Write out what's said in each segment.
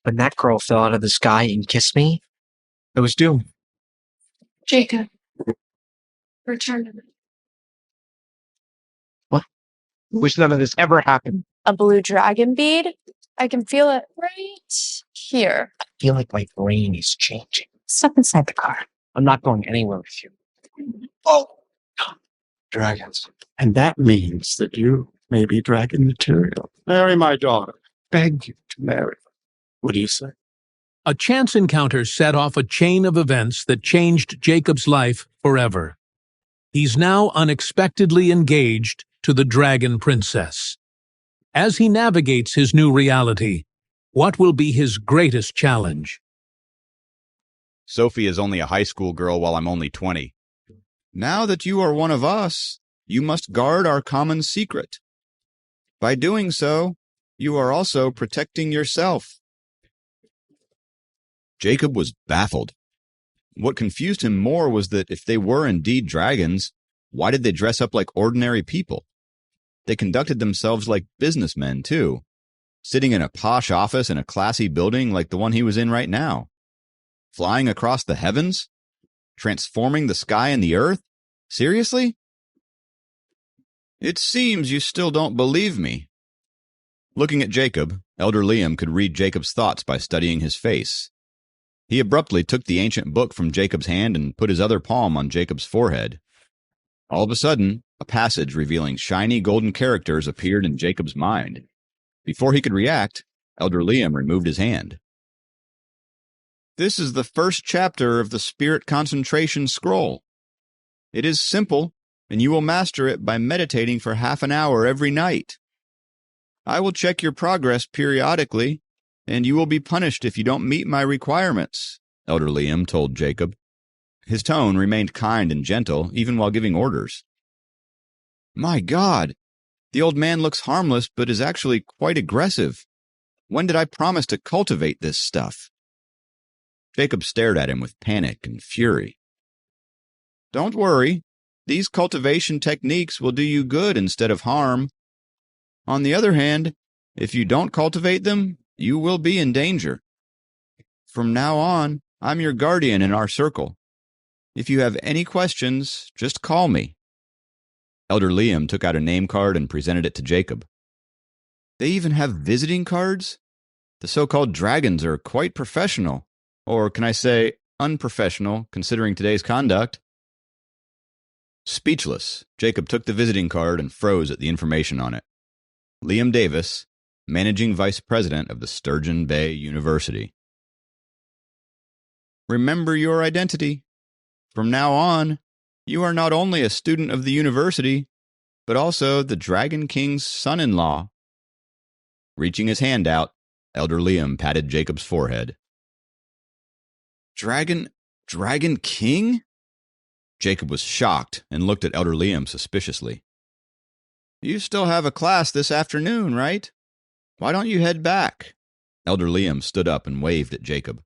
When that girl fell out of the sky and kissed me, it was doomed. Jacob, return to me. What? Wish none of this ever happened. A blue dragon bead? I can feel it right here. I feel like my brain is changing. Step inside the car. I'm not going anywhere with you. Oh! Dragons. And that means that you may be dragon material. Marry my daughter. Beg you to marry. What do you say? A chance encounter set off a chain of events that changed Jacob's life forever. He's now unexpectedly engaged to the Dragon Princess. As he navigates his new reality, what will be his greatest challenge? Sophie is only a high school girl while I'm only 20. Now that you are one of us, you must guard our common secret. By doing so, you are also protecting yourself. Jacob was baffled. What confused him more was that if they were indeed dragons, why did they dress up like ordinary people? They conducted themselves like businessmen, too, sitting in a posh office in a classy building like the one he was in right now. Flying across the heavens? Transforming the sky and the earth? Seriously? It seems you still don't believe me. Looking at Jacob, Elder Liam could read Jacob's thoughts by studying his face. He abruptly took the ancient book from Jacob's hand and put his other palm on Jacob's forehead. All of a sudden, a passage revealing shiny golden characters appeared in Jacob's mind. Before he could react, Elder Liam removed his hand. This is the first chapter of the Spirit Concentration Scroll. It is simple, and you will master it by meditating for half an hour every night. I will check your progress periodically, and you will be punished if you don't meet my requirements, Elder Liam told Jacob. His tone remained kind and gentle, even while giving orders. My God, the old man looks harmless, but is actually quite aggressive. When did I promise to cultivate this stuff? Jacob stared at him with panic and fury. Don't worry, these cultivation techniques will do you good instead of harm. On the other hand, if you don't cultivate them, you will be in danger. From now on, I'm your guardian in our circle. If you have any questions, just call me. Elder Liam took out a name card and presented it to Jacob. They even have visiting cards? The so-called dragons are quite professional. Or can I say unprofessional, considering today's conduct? Speechless, Jacob took the visiting card and froze at the information on it. Liam Davis, Managing Vice President of the Sturgeon Bay University. Remember your identity. From now on, you are not only a student of the university, but also the Dragon King's son-in-law. Reaching his hand out, Elder Liam patted Jacob's forehead. Dragon King? Jacob was shocked and looked at Elder Liam suspiciously. You still have a class this afternoon, right? Why don't you head back? Elder Liam stood up and waved at Jacob.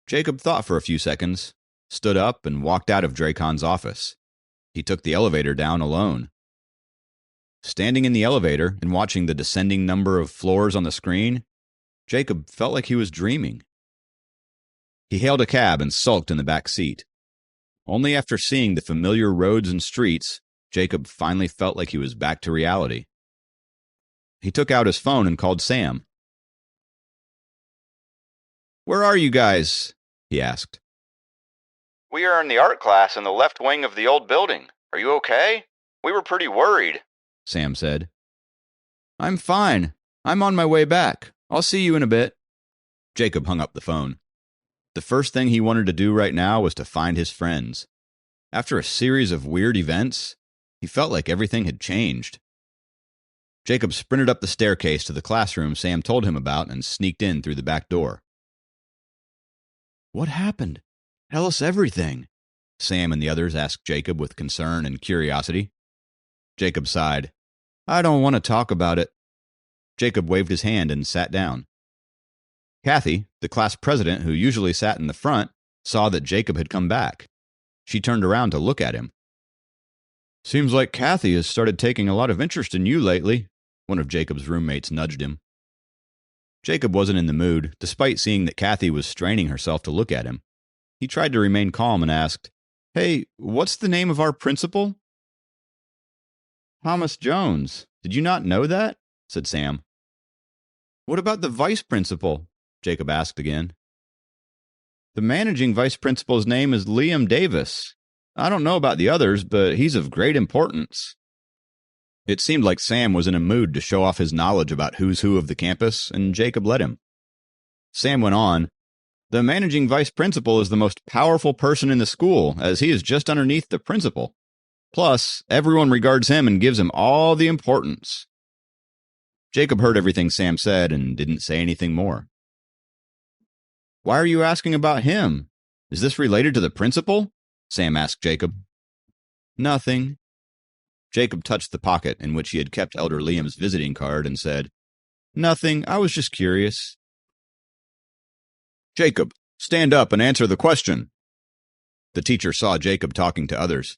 Jacob thought for a few seconds, stood up, and walked out of Dracon's office. He took the elevator down alone. Standing in the elevator and watching the descending number of floors on the screen, Jacob felt like he was dreaming. He hailed a cab and sulked in the back seat. Only after seeing the familiar roads and streets, Jacob finally felt like he was back to reality. He took out his phone and called Sam. Where are you guys? He asked. We are in the art class in the left wing of the old building. Are you okay? We were pretty worried, Sam said. I'm fine. I'm on my way back. I'll see you in a bit. Jacob hung up the phone. The first thing he wanted to do right now was to find his friends. After a series of weird events, he felt like everything had changed. Jacob sprinted up the staircase to the classroom Sam told him about and sneaked in through the back door. What happened? Tell us everything, Sam and the others asked Jacob with concern and curiosity. Jacob sighed. I don't want to talk about it. Jacob waved his hand and sat down. Kathy, the class president who usually sat in the front, saw that Jacob had come back. She turned around to look at him. Seems like Kathy has started taking a lot of interest in you lately, one of Jacob's roommates nudged him. Jacob wasn't in the mood, despite seeing that Kathy was straining herself to look at him. He tried to remain calm and asked, "Hey, what's the name of our principal?" "Thomas Jones. Did you not know that?" said Sam. "What about the vice principal?" Jacob asked again. "The managing vice principal's name is Liam Davis. I don't know about the others, but he's of great importance." It seemed like Sam was in a mood to show off his knowledge about who's who of the campus, and Jacob let him. Sam went on, "The managing vice principal is the most powerful person in the school, as he is just underneath the principal. Plus, everyone regards him and gives him all the importance." Jacob heard everything Sam said and didn't say anything more. "Why are you asking about him? Is this related to the principal?" Sam asked Jacob. "Nothing." Jacob touched the pocket in which he had kept Elder Liam's visiting card and said, "Nothing, I was just curious." "Jacob, stand up and answer the question." The teacher saw Jacob talking to others.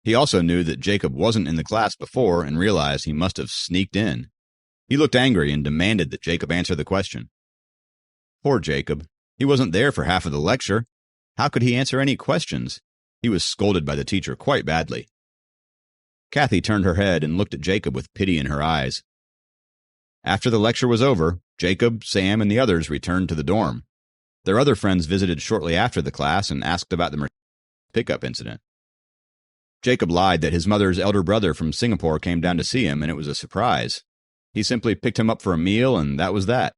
He also knew that Jacob wasn't in the class before and realized he must have sneaked in. He looked angry and demanded that Jacob answer the question. Poor Jacob. He wasn't there for half of the lecture. How could he answer any questions? He was scolded by the teacher quite badly. Kathy turned her head and looked at Jacob with pity in her eyes. After the lecture was over, Jacob, Sam, and the others returned to the dorm. Their other friends visited shortly after the class and asked about the pickup incident. Jacob lied that his mother's elder brother from Singapore came down to see him, and it was a surprise. He simply picked him up for a meal, and that was that.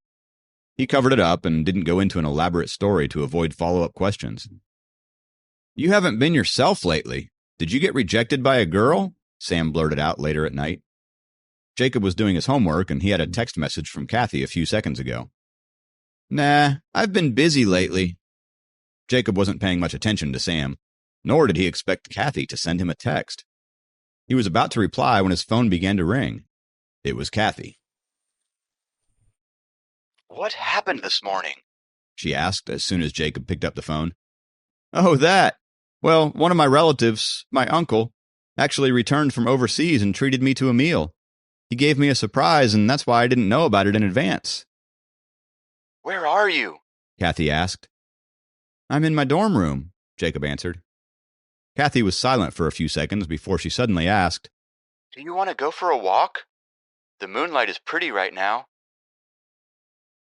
He covered it up and didn't go into an elaborate story to avoid follow-up questions. "You haven't been yourself lately. Did you get rejected by a girl?" Sam blurted out later at night. Jacob was doing his homework, and he had a text message from Kathy a few seconds ago. "Nah, I've been busy lately." Jacob wasn't paying much attention to Sam, nor did he expect Kathy to send him a text. He was about to reply when his phone began to ring. It was Kathy. "What happened this morning?" she asked as soon as Jacob picked up the phone. "Oh, that. Well, one of my relatives, my uncle, actually returned from overseas and treated me to a meal. He gave me a surprise, and that's why I didn't know about it in advance." "Where are you?" Kathy asked. "I'm in my dorm room," Jacob answered. Kathy was silent for a few seconds before she suddenly asked, "Do you want to go for a walk? The moonlight is pretty right now."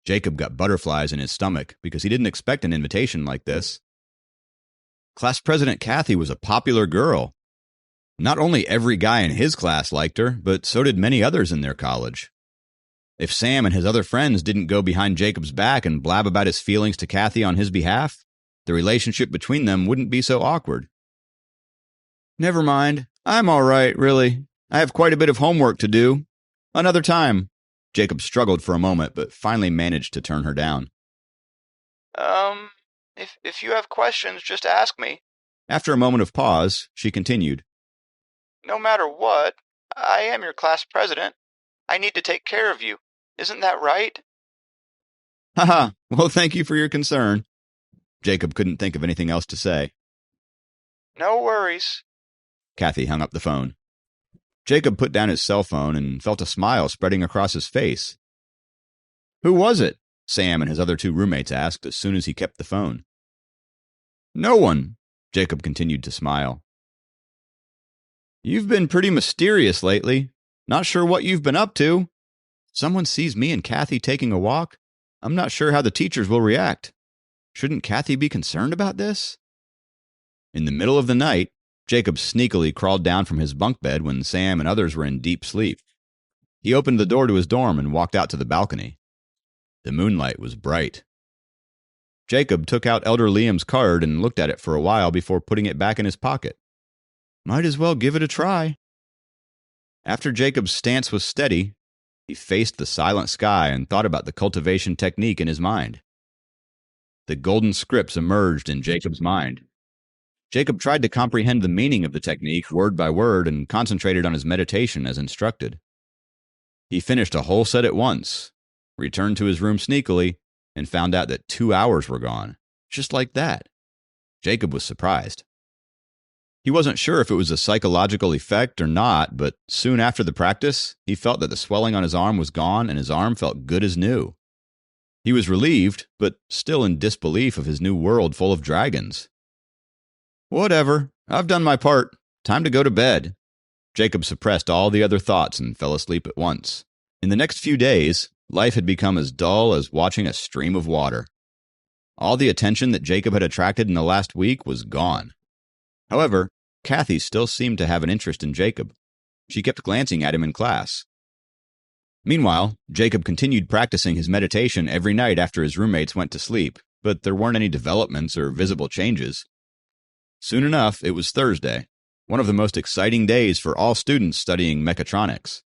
Jacob got butterflies in his stomach because he didn't expect an invitation like this. Class President Kathy was a popular girl. Not only every guy in his class liked her, but so did many others in their college. If Sam and his other friends didn't go behind Jacob's back and blab about his feelings to Kathy on his behalf, the relationship between them wouldn't be so awkward. "Never mind. I'm all right, really. I have quite a bit of homework to do. Another time." Jacob struggled for a moment, but finally managed to turn her down. If you have questions, just ask me." After a moment of pause, she continued, "No matter what, I am your class president. I need to take care of you. Isn't that right?" "Haha, well, thank you for your concern." Jacob couldn't think of anything else to say. "No worries." Kathy hung up the phone. Jacob put down his cell phone and felt a smile spreading across his face. "Who was it?" Sam and his other two roommates asked as soon as he kept the phone. "No one," Jacob continued to smile. "You've been pretty mysterious lately. Not sure what you've been up to. Someone sees me and Kathy taking a walk. I'm not sure how the teachers will react. Shouldn't Kathy be concerned about this?" In the middle of the night, Jacob sneakily crawled down from his bunk bed when Sam and others were in deep sleep. He opened the door to his dorm and walked out to the balcony. The moonlight was bright. Jacob took out Elder Liam's card and looked at it for a while before putting it back in his pocket. Might as well give it a try. After Jacob's stance was steady, he faced the silent sky and thought about the cultivation technique in his mind. The golden scripts emerged in Jacob's mind. Jacob tried to comprehend the meaning of the technique word by word and concentrated on his meditation as instructed. He finished a whole set at once, returned to his room sneakily, and found out that 2 hours were gone, just like that. Jacob was surprised. He wasn't sure if it was a psychological effect or not, but soon after the practice, he felt that the swelling on his arm was gone and his arm felt good as new. He was relieved, but still in disbelief of his new world full of dragons. Whatever, I've done my part. Time to go to bed. Jacob suppressed all the other thoughts and fell asleep at once. In the next few days, life had become as dull as watching a stream of water. All the attention that Jacob had attracted in the last week was gone. However, Kathy still seemed to have an interest in Jacob. She kept glancing at him in class. Meanwhile, Jacob continued practicing his meditation every night after his roommates went to sleep, but there weren't any developments or visible changes. Soon enough, it was Thursday, one of the most exciting days for all students studying mechatronics.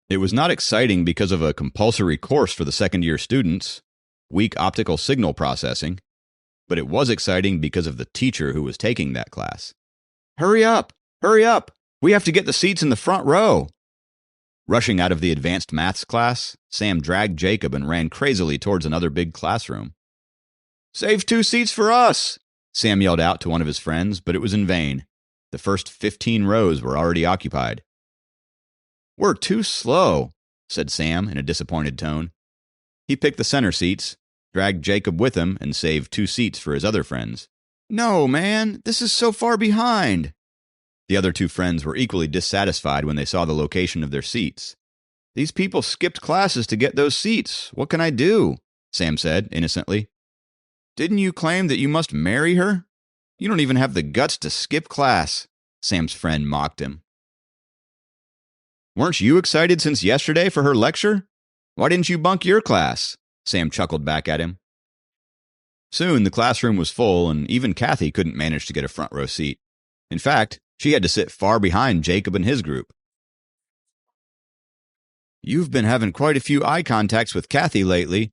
It was not exciting because of a compulsory course for the second-year students, weak optical signal processing, but it was exciting because of the teacher who was taking that class. Hurry up! Hurry up! We have to get the seats in the front row! Rushing out of the advanced maths class, Sam dragged Jacob and ran crazily towards another big classroom. Save 2 seats for us! Sam yelled out to one of his friends, but it was in vain. The first 15 rows were already occupied. We're too slow, said Sam in a disappointed tone. He picked the center seats, dragged Jacob with him, and saved 2 seats for his other friends. No, man, this is so far behind. The other 2 friends were equally dissatisfied when they saw the location of their seats. These people skipped classes to get those seats. What can I do? Sam said, innocently. Didn't you claim that you must marry her? You don't even have the guts to skip class, Sam's friend mocked him. Weren't you excited since yesterday for her lecture? Why didn't you bunk your class? Sam chuckled back at him. Soon the classroom was full, and even Kathy couldn't manage to get a front row seat. In fact, she had to sit far behind Jacob and his group. You've been having quite a few eye contacts with Kathy lately.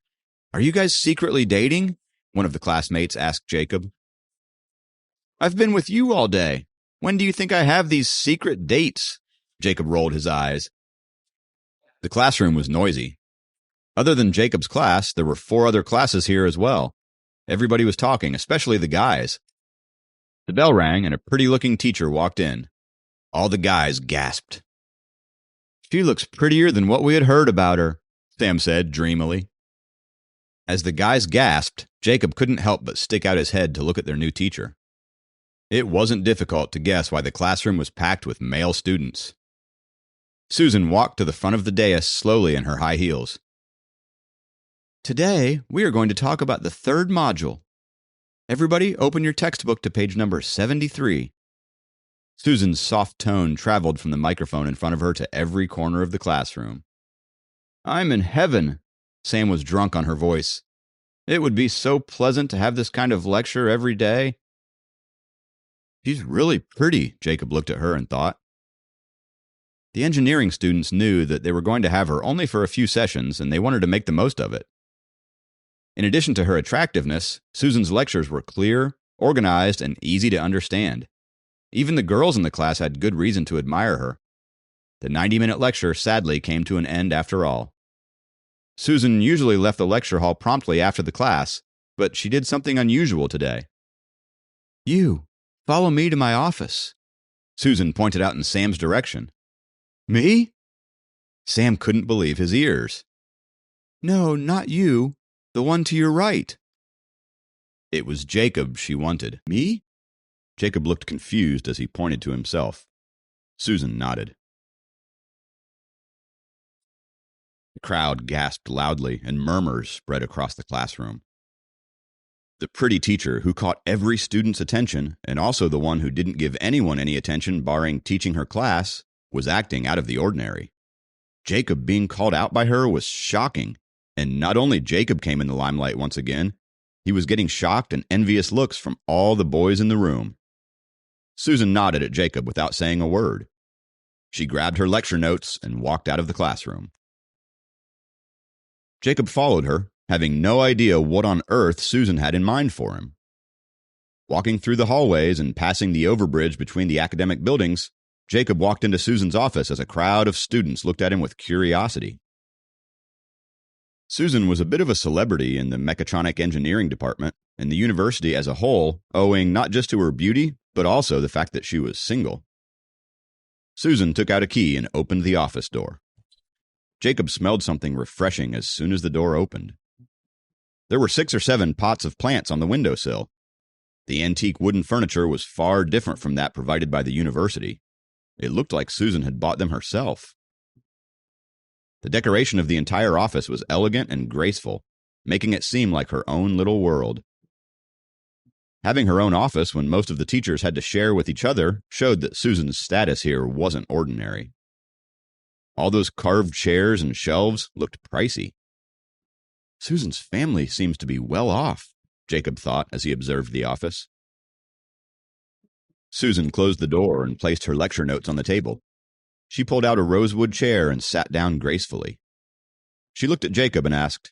Are you guys secretly dating? One of the classmates asked Jacob. I've been with you all day. When do you think I have these secret dates? Jacob rolled his eyes. The classroom was noisy. Other than Jacob's class, there were 4 other classes here as well. Everybody was talking, especially the guys. The bell rang, and a pretty-looking teacher walked in. All the guys gasped. She looks prettier than what we had heard about her, Sam said dreamily. As the guys gasped, Jacob couldn't help but stick out his head to look at their new teacher. It wasn't difficult to guess why the classroom was packed with male students. Susan walked to the front of the dais slowly in her high heels. Today, we are going to talk about the 3rd module. Everybody, open your textbook to page number 73. Susan's soft tone traveled from the microphone in front of her to every corner of the classroom. I'm in heaven. Sam was drunk on her voice. It would be so pleasant to have this kind of lecture every day. She's really pretty, Jacob looked at her and thought. The engineering students knew that they were going to have her only for a few sessions, and they wanted to make the most of it. In addition to her attractiveness, Susan's lectures were clear, organized, and easy to understand. Even the girls in the class had good reason to admire her. The 90-minute lecture sadly came to an end after all. Susan usually left the lecture hall promptly after the class, but she did something unusual today. You, follow me to my office. Susan pointed out in Sam's direction. Me? Sam couldn't believe his ears. No, not you. The one to your right. It was Jacob she wanted. Me? Jacob looked confused as he pointed to himself. Susan nodded. The crowd gasped loudly, and murmurs spread across the classroom. The pretty teacher, who caught every student's attention, and also the one who didn't give anyone any attention barring teaching her class, was acting out of the ordinary. Jacob being called out by her was shocking, and not only Jacob came in the limelight once again, he was getting shocked and envious looks from all the boys in the room. Susan nodded at Jacob without saying a word. She grabbed her lecture notes and walked out of the classroom. Jacob followed her, having no idea what on earth Susan had in mind for him. Walking through the hallways and passing the overbridge between the academic buildings, Jacob walked into Susan's office as a crowd of students looked at him with curiosity. Susan was a bit of a celebrity in the mechatronic engineering department and the university as a whole, owing not just to her beauty, but also the fact that she was single. Susan took out a key and opened the office door. Jacob smelled something refreshing as soon as the door opened. There were 6 or 7 pots of plants on the windowsill. The antique wooden furniture was far different from that provided by the university. It looked like Susan had bought them herself. The decoration of the entire office was elegant and graceful, making it seem like her own little world. Having her own office when most of the teachers had to share with each other showed that Susan's status here wasn't ordinary. All those carved chairs and shelves looked pricey. Susan's family seems to be well off, Jacob thought as he observed the office. Susan closed the door and placed her lecture notes on the table. She pulled out a rosewood chair and sat down gracefully. She looked at Jacob and asked,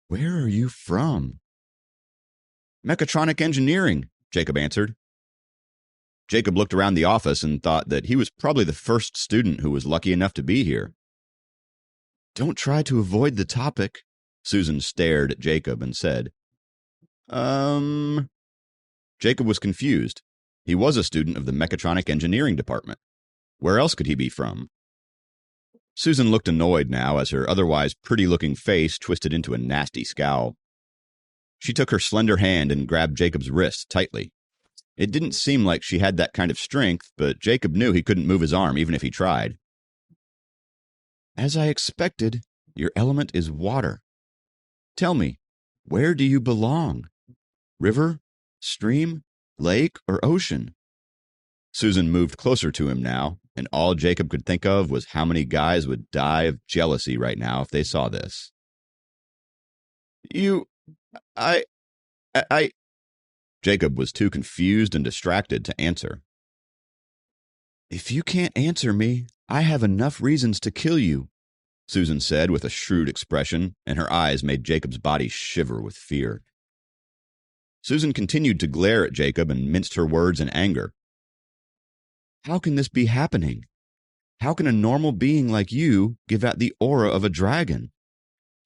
"Where are you from?" "Mechatronic engineering," Jacob answered. Jacob looked around the office and thought that he was probably the first student who was lucky enough to be here. "Don't try to avoid the topic," Susan stared at Jacob and said. Jacob was confused. He was a student of the mechatronic engineering department. Where else could he be from? Susan looked annoyed now as her otherwise pretty-looking face twisted into a nasty scowl. She took her slender hand and grabbed Jacob's wrist tightly. It didn't seem like she had that kind of strength, but Jacob knew he couldn't move his arm even if he tried. "As I expected, your element is water. Tell me, where do you belong? River, stream, lake, or ocean?" Susan moved closer to him now, and all Jacob could think of was how many guys would die of jealousy right now if they saw this. I... Jacob was too confused and distracted to answer. "If you can't answer me, I have enough reasons to kill you," Susan said with a shrewd expression, and her eyes made Jacob's body shiver with fear. Susan continued to glare at Jacob and minced her words in anger. "How can this be happening? How can a normal being like you give out the aura of a dragon?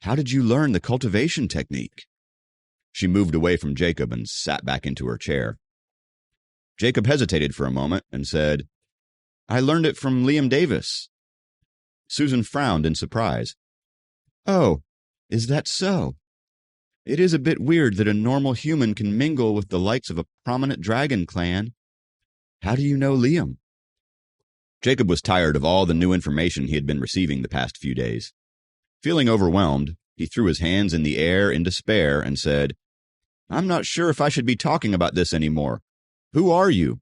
How did you learn the cultivation technique?" She moved away from Jacob and sat back into her chair. Jacob hesitated for a moment and said, "I learned it from Liam Davis." Susan frowned in surprise. "Oh, is that so? It is a bit weird that a normal human can mingle with the likes of a prominent dragon clan. How do you know Liam?" Jacob was tired of all the new information he had been receiving the past few days. Feeling overwhelmed, he threw his hands in the air in despair and said, "I'm not sure if I should be talking about this anymore. Who are you?"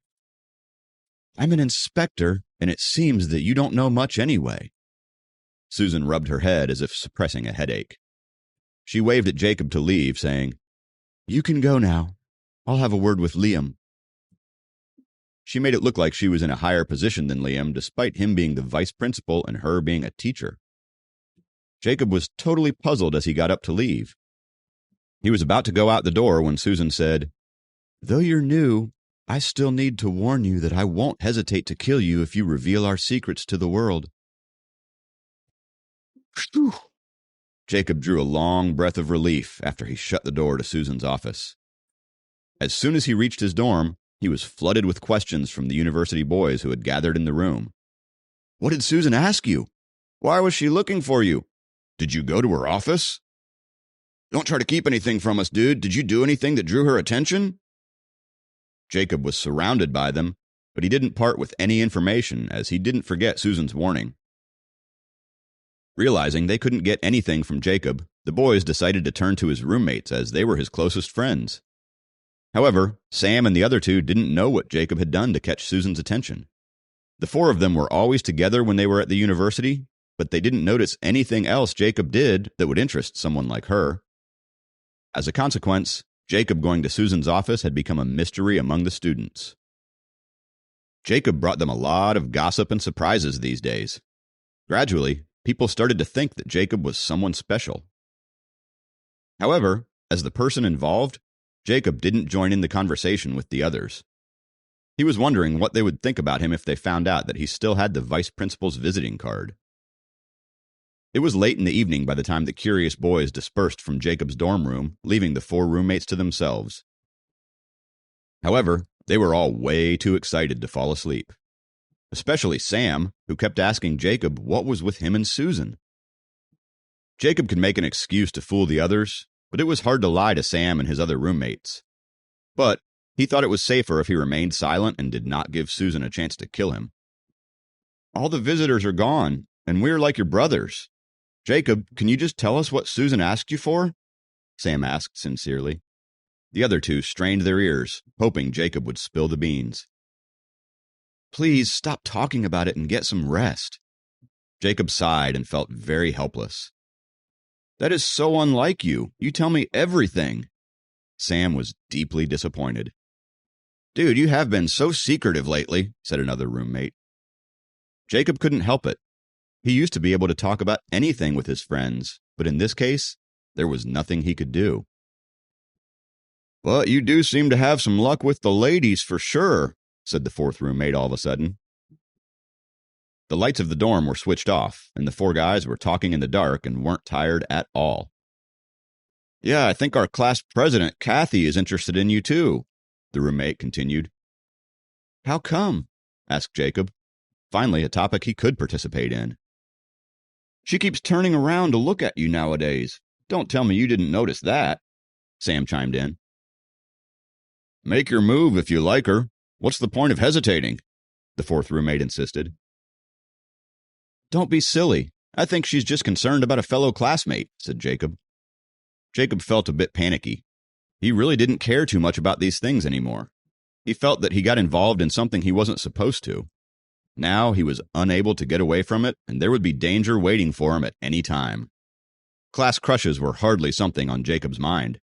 "I'm an inspector, and it seems that you don't know much anyway." Susan rubbed her head as if suppressing a headache. She waved at Jacob to leave, saying, "You can go now. I'll have a word with Liam." She made it look like she was in a higher position than Liam, despite him being the vice principal and her being a teacher. Jacob was totally puzzled as he got up to leave. He was about to go out the door when Susan said, "Though you're new, I still need to warn you that I won't hesitate to kill you if you reveal our secrets to the world." Phew. Jacob drew a long breath of relief after he shut the door to Susan's office. As soon as he reached his dorm, he was flooded with questions from the university boys who had gathered in the room. "What did Susan ask you? Why was she looking for you? Did you go to her office? Don't try to keep anything from us, dude. Did you do anything that drew her attention?" Jacob was surrounded by them, but he didn't part with any information as he didn't forget Susan's warning. Realizing they couldn't get anything from Jacob, the boys decided to turn to his roommates as they were his closest friends. However, Sam and the other two didn't know what Jacob had done to catch Susan's attention. The 4 of them were always together when they were at the university, but they didn't notice anything else Jacob did that would interest someone like her. As a consequence, Jacob going to Susan's office had become a mystery among the students. Jacob brought them a lot of gossip and surprises these days. Gradually, people started to think that Jacob was someone special. However, as the person involved, Jacob didn't join in the conversation with the others. He was wondering what they would think about him if they found out that he still had the vice principal's visiting card. It was late in the evening by the time the curious boys dispersed from Jacob's dorm room, leaving the 4 roommates to themselves. However, they were all way too excited to fall asleep. Especially Sam, who kept asking Jacob what was with him and Susan. Jacob could make an excuse to fool the others, but it was hard to lie to Sam and his other roommates. But he thought it was safer if he remained silent and did not give Susan a chance to kill him. All the visitors are gone, and we're like your brothers. Jacob, can you just tell us what Susan asked you for? Sam asked sincerely. The other two strained their ears, hoping Jacob would spill the beans. Please stop talking about it and get some rest. Jacob sighed and felt very helpless. That is so unlike you. You tell me everything. Sam was deeply disappointed. Dude, you have been so secretive lately, said another roommate. Jacob couldn't help it. He used to be able to talk about anything with his friends, but in this case, there was nothing he could do. But you do seem to have some luck with the ladies for sure, said the fourth roommate all of a sudden. The lights of the dorm were switched off, and the four guys were talking in the dark and weren't tired at all. Yeah, I think our class president, Kathy, is interested in you too, the roommate continued. How come? Asked Jacob. Finally, a topic he could participate in. She keeps turning around to look at you nowadays. Don't tell me you didn't notice that, Sam chimed in. Make your move if you like her. What's the point of hesitating? The fourth roommate insisted. Don't be silly. I think she's just concerned about a fellow classmate, said Jacob. Jacob felt a bit panicky. He really didn't care too much about these things anymore. He felt that he got involved in something he wasn't supposed to. Now he was unable to get away from it, and there would be danger waiting for him at any time. Class crushes were hardly something on Jacob's mind.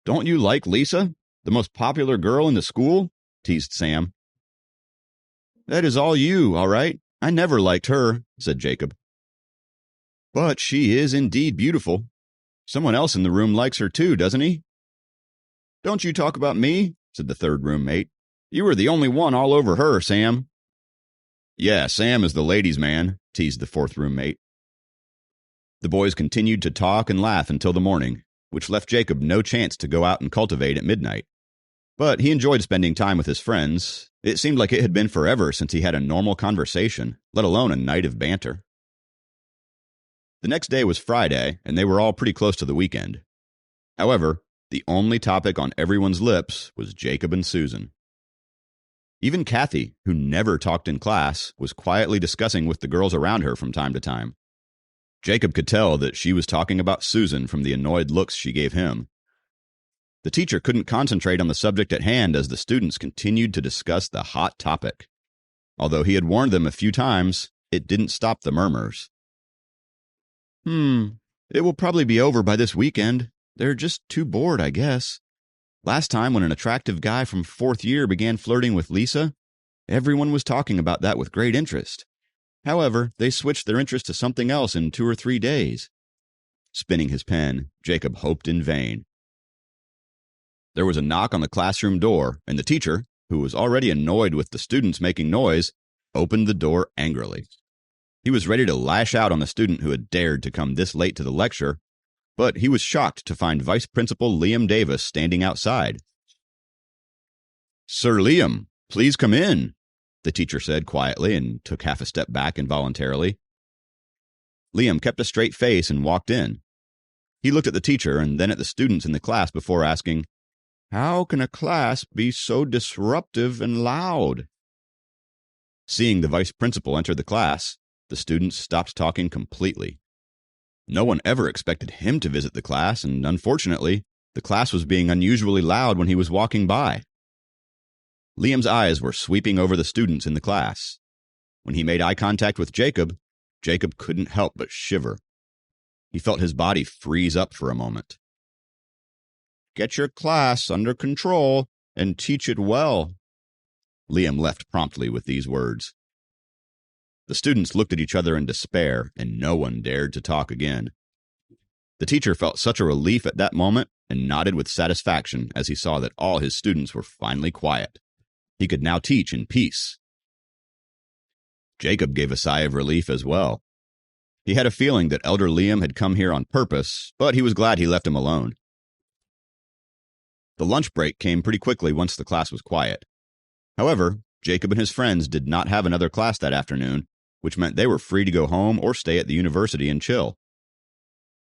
Don't you like Lisa, the most popular girl in the school? Teased Sam. That is all you, all right? I never liked her, said Jacob. But she is indeed beautiful. Someone else in the room likes her too, doesn't he? Don't you talk about me, said the third roommate. You were the only one all over her, Sam. Yeah, Sam is the ladies' man, teased the fourth roommate. The boys continued to talk and laugh until the morning, which left Jacob no chance to go out and cultivate at midnight. But he enjoyed spending time with his friends. It seemed like it had been forever since he had a normal conversation, let alone a night of banter. The next day was Friday, and they were all pretty close to the weekend. However, the only topic on everyone's lips was Jacob and Susan. Even Kathy, who never talked in class, was quietly discussing with the girls around her from time to time. Jacob could tell that she was talking about Susan from the annoyed looks she gave him. The teacher couldn't concentrate on the subject at hand as the students continued to discuss the hot topic. Although he had warned them a few times, it didn't stop the murmurs. It will probably be over by this weekend. They're just too bored, I guess. Last time when an attractive guy from fourth year began flirting with Lisa, everyone was talking about that with great interest. However, they switched their interest to something else in 2 or 3 days. Spinning his pen, Jacob hoped in vain. There was a knock on the classroom door, and the teacher, who was already annoyed with the students making noise, opened the door angrily. He was ready to lash out on the student who had dared to come this late to the lecture, but he was shocked to find Vice Principal Liam Davis standing outside. Sir Liam, please come in, the teacher said quietly and took half a step back involuntarily. Liam kept a straight face and walked in. He looked at the teacher and then at the students in the class before asking, How can a class be so disruptive and loud? Seeing the vice principal enter the class, the students stopped talking completely. No one ever expected him to visit the class, and unfortunately, the class was being unusually loud when he was walking by. Liam's eyes were sweeping over the students in the class. When he made eye contact with Jacob, Jacob couldn't help but shiver. He felt his body freeze up for a moment. Get your class under control and teach it well. Liam left promptly with these words. The students looked at each other in despair, and no one dared to talk again. The teacher felt such a relief at that moment and nodded with satisfaction as he saw that all his students were finally quiet. He could now teach in peace. Jacob gave a sigh of relief as well. He had a feeling that Elder Liam had come here on purpose, but he was glad he left him alone. The lunch break came pretty quickly once the class was quiet. However, Jacob and his friends did not have another class that afternoon, which meant they were free to go home or stay at the university and chill.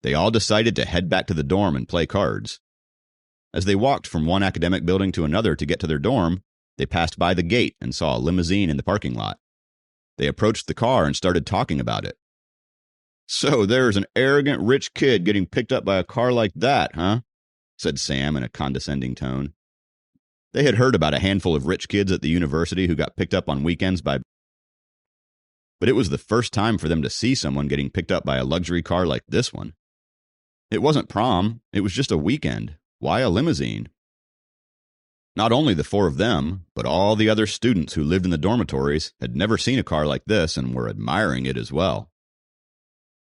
They all decided to head back to the dorm and play cards. As they walked from one academic building to another to get to their dorm, they passed by the gate and saw a limousine in the parking lot. They approached the car and started talking about it. "So there's an arrogant rich kid getting picked up by a car like that, huh?" said Sam in a condescending tone. They had heard about a handful of rich kids at the university who got picked up on weekends but it was the first time for them to see someone getting picked up by a luxury car like this one. It wasn't prom, it was just a weekend. Why a limousine? Not only the four of them, but all the other students who lived in the dormitories had never seen a car like this and were admiring it as well.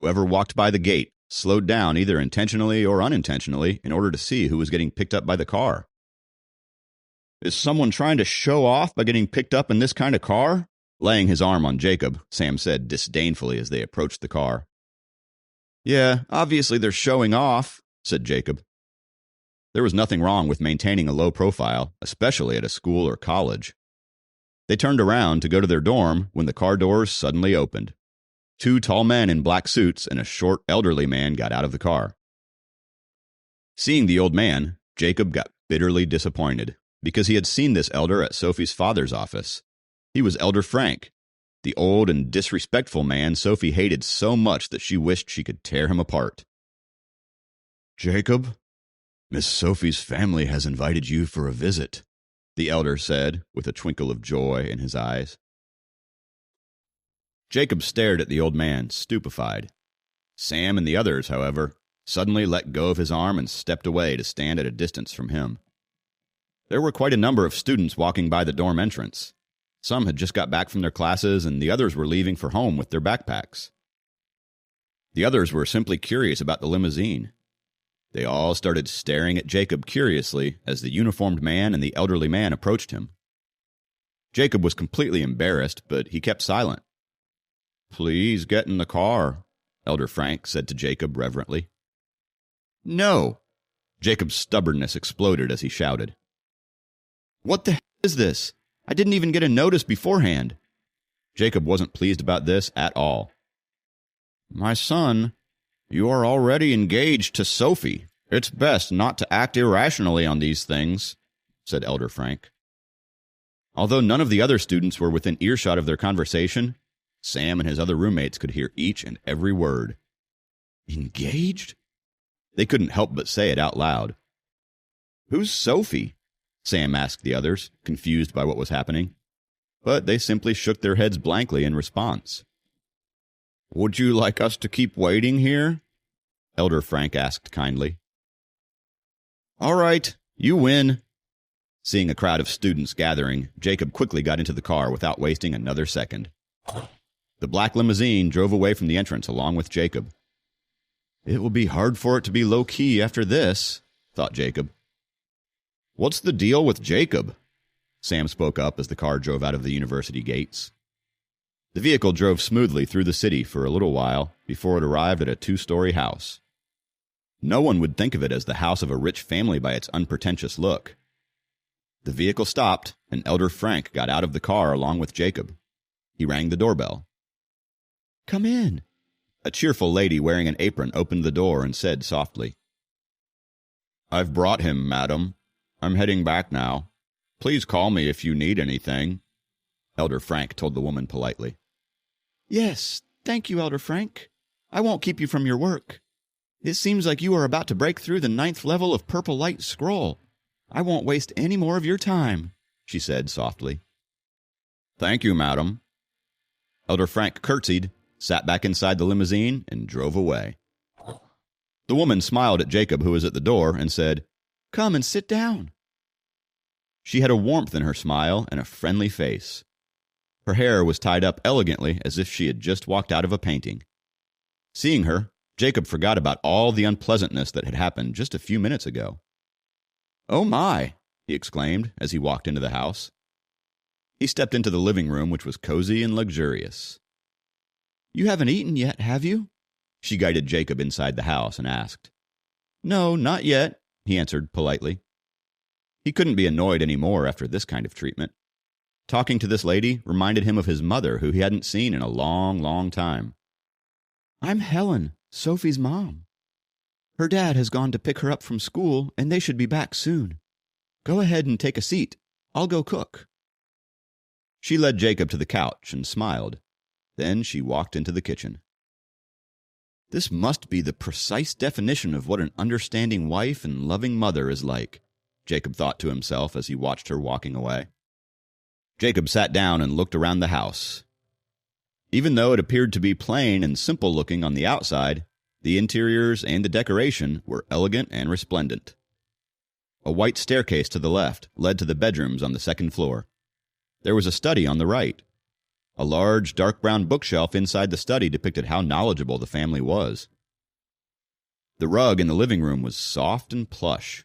Whoever walked by the gate slowed down either intentionally or unintentionally in order to see who was getting picked up by the car. "Is someone trying to show off by getting picked up in this kind of car?" Laying his arm on Jacob, Sam said disdainfully as they approached the car. "Yeah, obviously they're showing off," said Jacob. There was nothing wrong with maintaining a low profile, especially at a school or college. They turned around to go to their dorm when the car doors suddenly opened. Two tall men in black suits and a short, elderly man got out of the car. Seeing the old man, Jacob got bitterly disappointed because he had seen this elder at Sophie's father's office. He was Elder Frank, the old and disrespectful man Sophie hated so much that she wished she could tear him apart. "Jacob, Miss Sophie's family has invited you for a visit," the elder said, with a twinkle of joy in his eyes. Jacob stared at the old man, stupefied. Sam and the others, however, suddenly let go of his arm and stepped away to stand at a distance from him. There were quite a number of students walking by the dorm entrance. Some had just got back from their classes, and the others were leaving for home with their backpacks. The others were simply curious about the limousine. They all started staring at Jacob curiously as the uniformed man and the elderly man approached him. Jacob was completely embarrassed, but he kept silent. "Please get in the car," Elder Frank said to Jacob reverently. "No!" Jacob's stubbornness exploded as he shouted. "What the hell is this? I didn't even get a notice beforehand." Jacob wasn't pleased about this at all. "My son, you are already engaged to Sophie. It's best not to act irrationally on these things," said Elder Frank. Although none of the other students were within earshot of their conversation, Sam and his other roommates could hear each and every word. "Engaged?" They couldn't help but say it out loud. "Who's Sophie?" Sam asked the others, confused by what was happening. But they simply shook their heads blankly in response. "Would you like us to keep waiting here?" Elder Frank asked kindly. "All right, you win." Seeing a crowd of students gathering, Jacob quickly got into the car without wasting another second. The black limousine drove away from the entrance along with Jacob. "It will be hard for it to be low-key after this," thought Jacob. "What's the deal with Jacob?" Sam spoke up as the car drove out of the university gates. The vehicle drove smoothly through the city for a little while before it arrived at a 2-story house. No one would think of it as the house of a rich family by its unpretentious look. The vehicle stopped, and Elder Frank got out of the car along with Jacob. He rang the doorbell. "Come in." A cheerful lady wearing an apron opened the door and said softly, "I've brought him, madam. I'm heading back now. Please call me if you need anything," Elder Frank told the woman politely. "Yes, thank you, Elder Frank. I won't keep you from your work. It seems like you are about to break through the 9th level of Purple Light Scroll. I won't waste any more of your time," she said softly. "Thank you, madam." Elder Frank curtsied, sat back inside the limousine, and drove away. The woman smiled at Jacob, who was at the door, and said, "Come and sit down." She had a warmth in her smile and a friendly face. Her hair was tied up elegantly as if she had just walked out of a painting. Seeing her, Jacob forgot about all the unpleasantness that had happened just a few minutes ago. "Oh my!" he exclaimed as he walked into the house. He stepped into the living room, which was cozy and luxurious. "You haven't eaten yet, have you?" She guided Jacob inside the house and asked. "No, not yet," he answered politely. He couldn't be annoyed anymore after this kind of treatment. Talking to this lady reminded him of his mother, who he hadn't seen in a long, long time. "I'm Helen, Sophie's mom." Her dad has gone to pick her up from school, and they should be back soon. Go ahead and take a seat. I'll go cook." She led Jacob to the couch and smiled. Then she walked into the kitchen. This must be the precise definition of what an understanding wife and loving mother is like, Jacob thought to himself as he watched her walking away. Jacob sat down and looked around the house. Even though it appeared to be plain and simple looking on the outside, the interiors and the decoration were elegant and resplendent. A white staircase to the left led to the bedrooms on the second floor. There was a study on the right. A large, dark brown bookshelf inside the study depicted how knowledgeable the family was. The rug in the living room was soft and plush.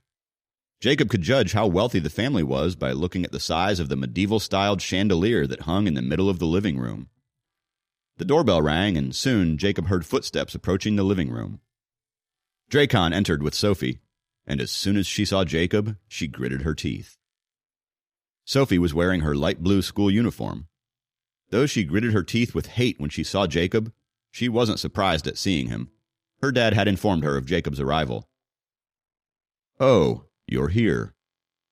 Jacob could judge how wealthy the family was by looking at the size of the medieval-styled chandelier that hung in the middle of the living room. The doorbell rang, and soon Jacob heard footsteps approaching the living room. Dracon entered with Sophie, and as soon as she saw Jacob, she gritted her teeth. Sophie was wearing her light blue school uniform. Though she gritted her teeth with hate when she saw Jacob, she wasn't surprised at seeing him. Her dad had informed her of Jacob's arrival. "Oh, you're here,"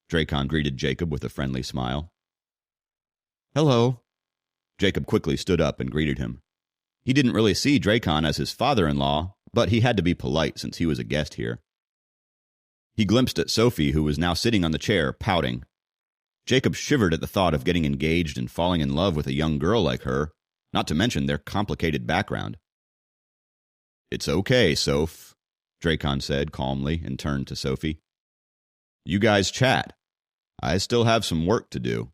Dracon greeted Jacob with a friendly smile. "Hello." Jacob quickly stood up and greeted him. He didn't really see Dracon as his father-in-law, but he had to be polite since he was a guest here. He glimpsed at Sophie, who was now sitting on the chair, pouting. Jacob shivered at the thought of getting engaged and falling in love with a young girl like her, not to mention their complicated background. "It's okay, Soph," Dracon said calmly and turned to Sophie. "You guys chat. I still have some work to do."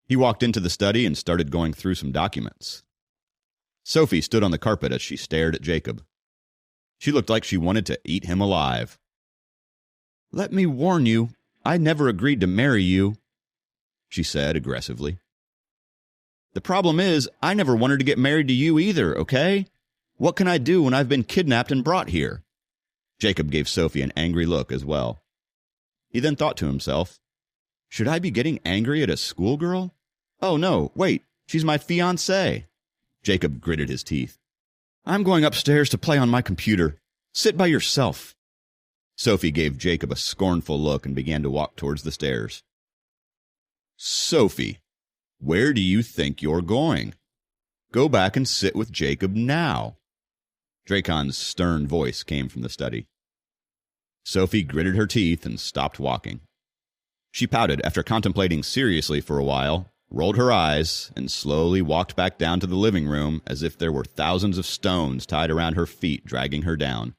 He walked into the study and started going through some documents. Sophie stood on the carpet as she stared at Jacob. She looked like she wanted to eat him alive. "Let me warn you, I never agreed to marry you," she said aggressively. "The problem is, I never wanted to get married to you either, okay? What can I do when I've been kidnapped and brought here?" Jacob gave Sophie an angry look as well. He then thought to himself, should I be getting angry at a schoolgirl? Oh no, wait, she's my fiancée. Jacob gritted his teeth. "I'm going upstairs to play on my computer. Sit by yourself." Sophie gave Jacob a scornful look and began to walk towards the stairs. "Sophie, where do you think you're going? Go back and sit with Jacob now." Dracon's stern voice came from the study. Sophie gritted her teeth and stopped walking. She pouted after contemplating seriously for a while, rolled her eyes, and slowly walked back down to the living room as if there were thousands of stones tied around her feet dragging her down.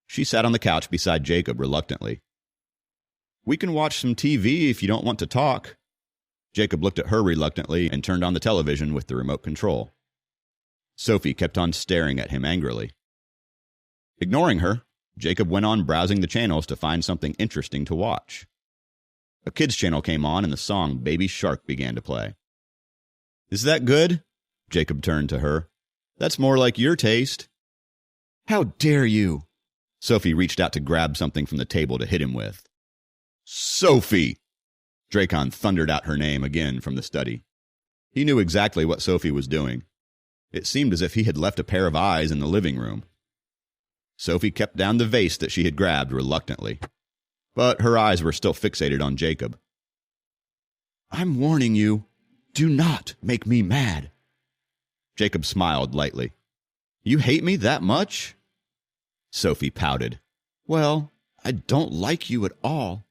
She sat on the couch beside Jacob reluctantly. "We can watch some TV if you don't want to talk." Jacob looked at her reluctantly and turned on the television with the remote control. Sophie kept on staring at him angrily. Ignoring her, Jacob went on browsing the channels to find something interesting to watch. A kids' channel came on and the song Baby Shark began to play. "Is that good?" Jacob turned to her. "That's more like your taste." "How dare you!" Sophie reached out to grab something from the table to hit him with. "Sophie!" Dracon thundered out her name again from the study. He knew exactly what Sophie was doing. It seemed as if he had left a pair of eyes in the living room. Sophie kept down the vase that she had grabbed reluctantly, but her eyes were still fixated on Jacob. "I'm warning you, do not make me mad." Jacob smiled lightly. "You hate me that much?" Sophie pouted. "Well, I don't like you at all."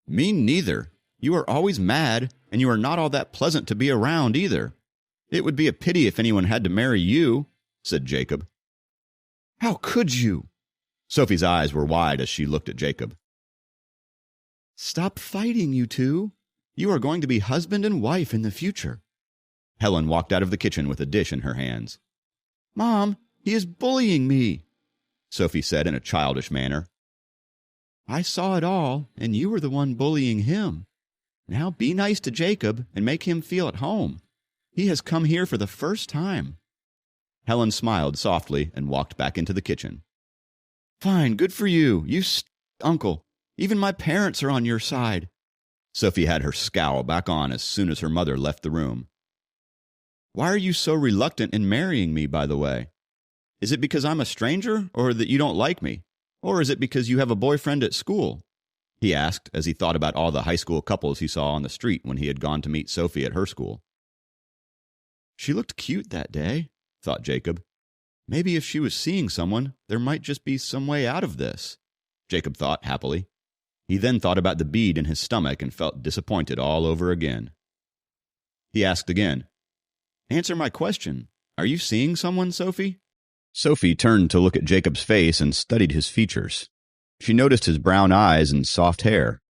"Me neither. You are always mad, and you are not all that pleasant to be around either. It would be a pity if anyone had to marry you," said Jacob. "How could you?" Sophie's eyes were wide as she looked at Jacob. "Stop fighting, you two. You are going to be husband and wife in the future." Helen walked out of the kitchen with a dish in her hands. "Mom, he is bullying me," Sophie said in a childish manner. "I saw it all, and you were the one bullying him. Now be nice to Jacob and make him feel at home. He has come here for the first time." Helen smiled softly and walked back into the kitchen. "Fine, good for you. Uncle. Even my parents are on your side." Sophie had her scowl back on as soon as her mother left the room. "Why are you so reluctant in marrying me, by the way?" Is it because I'm a stranger, or that you don't like me? Or is it because you have a boyfriend at school? He asked as he thought about all the high school couples he saw on the street when he had gone to meet Sophie at her school. She looked cute that day, thought Jacob. Maybe if she was seeing someone, there might just be some way out of this, Jacob thought happily. He then thought about the bead in his stomach and felt disappointed all over again. He asked again, "Answer my question. Are you seeing someone, Sophie?" Sophie turned to look at Jacob's face and studied his features. She noticed his brown eyes and soft hair.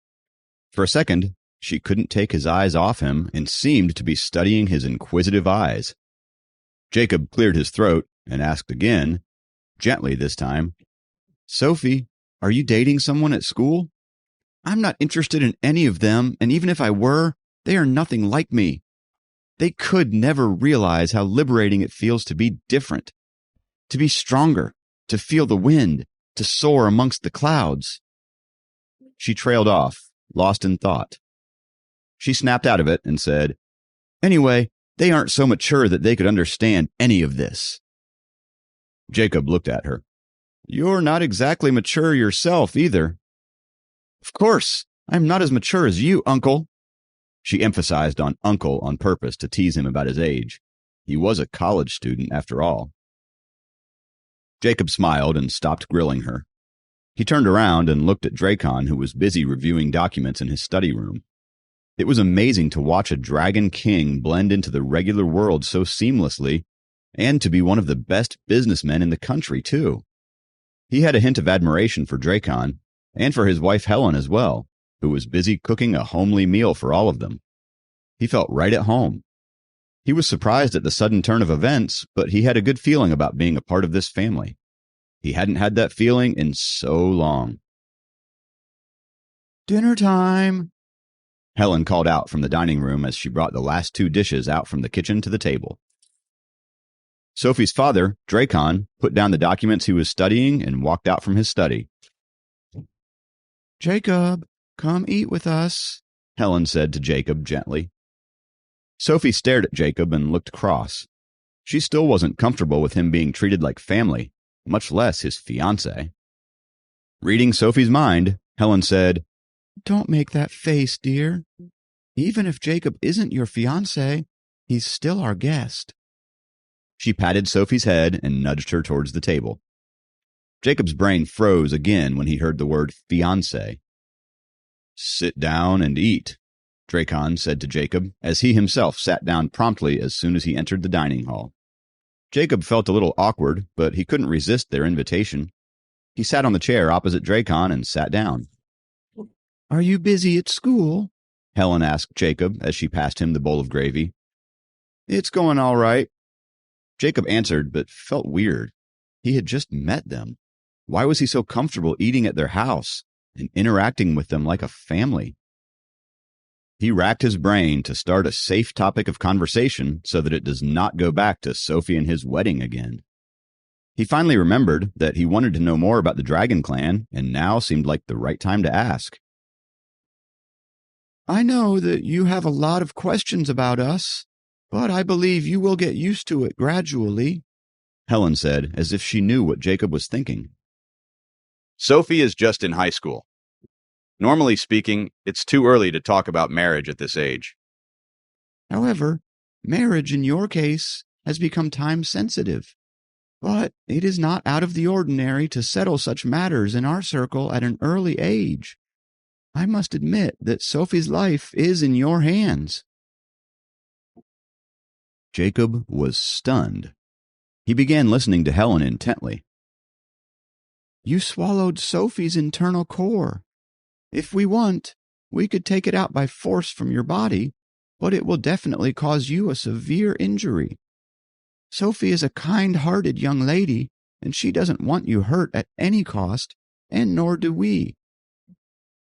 For a second, she couldn't take his eyes off him and seemed to be studying his inquisitive eyes. Jacob cleared his throat and asked again, gently this time, "Sophie, are you dating someone at school?" "I'm not interested in any of them, and even if I were, they are nothing like me. They could never realize how liberating it feels to be different, to be stronger, to feel the wind, to soar amongst the clouds." She trailed off, lost in thought. She snapped out of it and said, "Anyway, they aren't so mature that they could understand any of this." Jacob looked at her. "You're not exactly mature yourself either." "Of course, I'm not as mature as you, Uncle." She emphasized on uncle on purpose to tease him about his age. He was a college student, after all. Jacob smiled and stopped grilling her. He turned around and looked at Dracon, who was busy reviewing documents in his study room. It was amazing to watch a dragon king blend into the regular world so seamlessly, and to be one of the best businessmen in the country, too. He had a hint of admiration for Dracon, and for his wife Helen as well, who was busy cooking a homely meal for all of them. He felt right at home. He was surprised at the sudden turn of events, but he had a good feeling about being a part of this family. He hadn't had that feeling in so long. "Dinner time," Helen called out from the dining room as she brought the last 2 dishes out from the kitchen to the table. Sophie's father, Dracon, put down the documents he was studying and walked out from his study. "Jacob, come eat with us," Helen said to Jacob gently. Sophie stared at Jacob and looked cross. She still wasn't comfortable with him being treated like family, much less his fiancé. Reading Sophie's mind, Helen said, "Don't make that face, dear. Even if Jacob isn't your fiancé, he's still our guest." She patted Sophie's head and nudged her towards the table. Jacob's brain froze again when he heard the word fiancé. "Sit down and eat," Dracon said to Jacob, as he himself sat down promptly as soon as he entered the dining hall. Jacob felt a little awkward, but he couldn't resist their invitation. He sat on the chair opposite Dracon and sat down. "Are you busy at school?" Helen asked Jacob as she passed him the bowl of gravy. "It's going all right." Jacob answered, but felt weird. He had just met them. Why was he so comfortable eating at their house and interacting with them like a family? He racked his brain to start a safe topic of conversation so that it does not go back to Sophie and his wedding again. He finally remembered that he wanted to know more about the Dragon Clan, and now seemed like the right time to ask. "I know that you have a lot of questions about us, but I believe you will get used to it gradually," Helen said, as if she knew what Jacob was thinking. "Sophie is just in high school. Normally speaking, it's too early to talk about marriage at this age." "However, marriage in your case has become time-sensitive. But it is not out of the ordinary to settle such matters in our circle at an early age. I must admit that Sophie's life is in your hands." Jacob was stunned. He began listening to Helen intently. "You swallowed Sophie's internal core. If we want, we could take it out by force from your body, but it will definitely cause you a severe injury. Sophie is a kind-hearted young lady, and she doesn't want you hurt at any cost, and nor do we.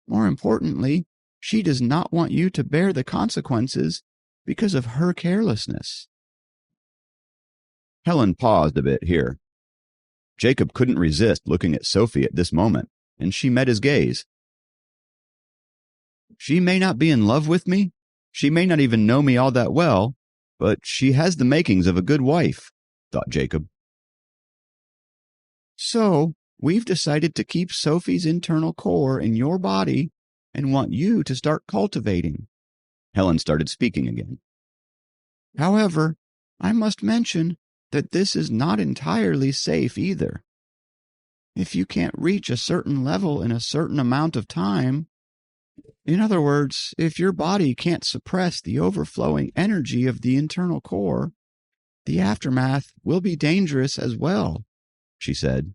More importantly, she does not want you to bear the consequences because of her carelessness." Helen paused a bit here. Jacob couldn't resist looking at Sophie at this moment, and she met his gaze. "She may not be in love with me, she may not even know me all that well, but she has the makings of a good wife," thought Jacob. So, we've decided to keep Sophie's internal core in your body and want you to start cultivating. Helen started speaking again. However, I must mention that this is not entirely safe either. If you can't reach a certain level in a certain amount of time, in other words, if your body can't suppress the overflowing energy of the internal core, the aftermath will be dangerous as well, she said.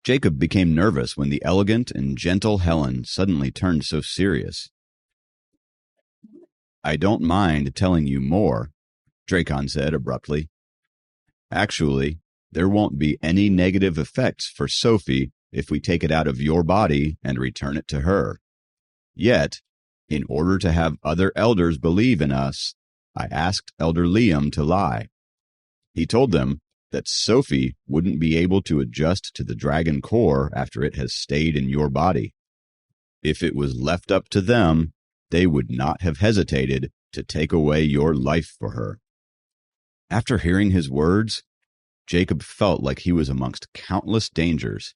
Jacob became nervous when the elegant and gentle Helen suddenly turned so serious. I don't mind telling you more, Dracon said abruptly. Actually, there won't be any negative effects for Sophie if we take it out of your body and return it to her. Yet, in order to have other elders believe in us, I asked Elder Liam to lie. He told them that Sophie wouldn't be able to adjust to the dragon core after it has stayed in your body. If it was left up to them, they would not have hesitated to take away your life for her. After hearing his words, Jacob felt like he was amongst countless dangers.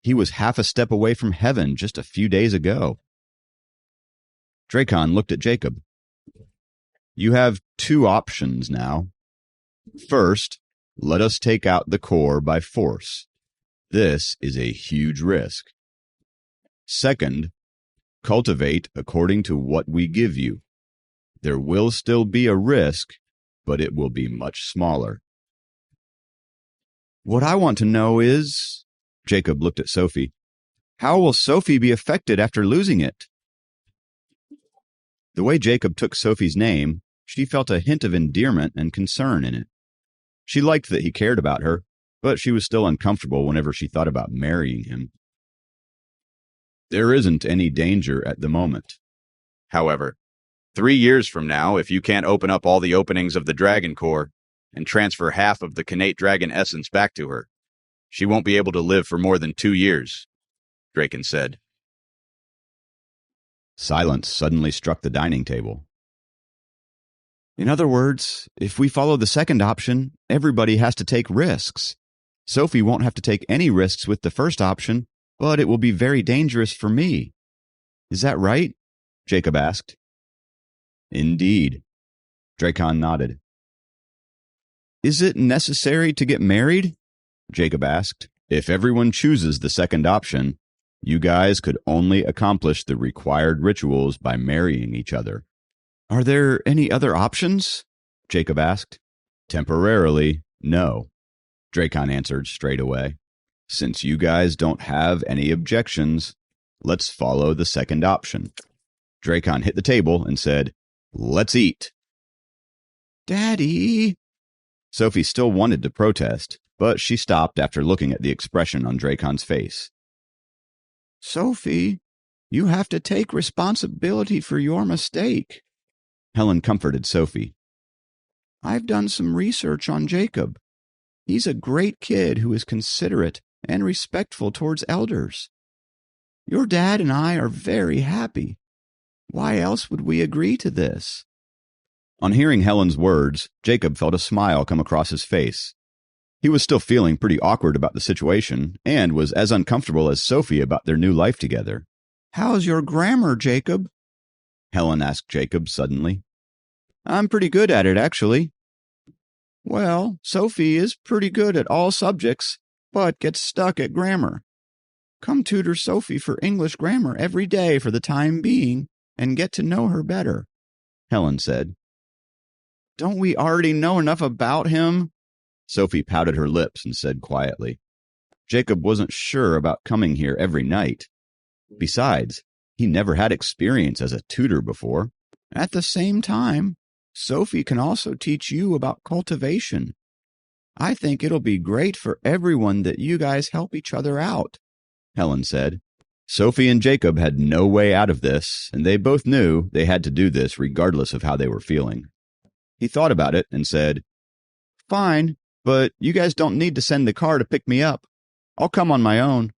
He was half a step away from heaven just a few days ago. Dracon looked at Jacob. You have two options now. First, let us take out the core by force. This is a huge risk. Second, cultivate according to what we give you. There will still be a risk, but it will be much smaller. What I want to know is, Jacob looked at Sophie, how will Sophie be affected after losing it? The way Jacob took Sophie's name, she felt a hint of endearment and concern in it. She liked that he cared about her, but she was still uncomfortable whenever she thought about marrying him. There isn't any danger at the moment. However, 3 years from now, if you can't open up all the openings of the dragon core and transfer half of the Canate dragon essence back to her, she won't be able to live for more than 2 years, Dracon said. Silence suddenly struck the dining table. In other words, if we follow the second option, everybody has to take risks. Sophie won't have to take any risks with the first option, but it will be very dangerous for me. Is that right? Jacob asked. Indeed. Dracon nodded. Is it necessary to get married? Jacob asked. If everyone chooses the second option, you guys could only accomplish the required rituals by marrying each other. Are there any other options? Jacob asked. Temporarily, no, Dracon answered straight away. Since you guys don't have any objections, let's follow the second option. Dracon hit the table and said, Let's eat. Daddy! Sophie still wanted to protest, but she stopped after looking at the expression on Dracon's face. Sophie, you have to take responsibility for your mistake. Helen comforted Sophie. I've done some research on Jacob. He's a great kid who is considerate and respectful towards elders. Your dad and I are very happy. Why else would we agree to this? On hearing Helen's words, Jacob felt a smile come across his face. He was still feeling pretty awkward about the situation and was as uncomfortable as Sophie about their new life together. How's your grammar, Jacob? Helen asked Jacob suddenly. I'm pretty good at it, actually. Well, Sophie is pretty good at all subjects, but gets stuck at grammar. Come tutor Sophie for English grammar every day for the time being and get to know her better, Helen said. Don't we already know enough about him? Sophie pouted her lips and said quietly. Jacob wasn't sure about coming here every night. Besides, he never had experience as a tutor before. At the same time, Sophie can also teach you about cultivation. I think it'll be great for everyone that you guys help each other out, Helen said. Sophie and Jacob had no way out of this, and they both knew they had to do this regardless of how they were feeling. He thought about it and said, Fine, but you guys don't need to send the car to pick me up. I'll come on my own.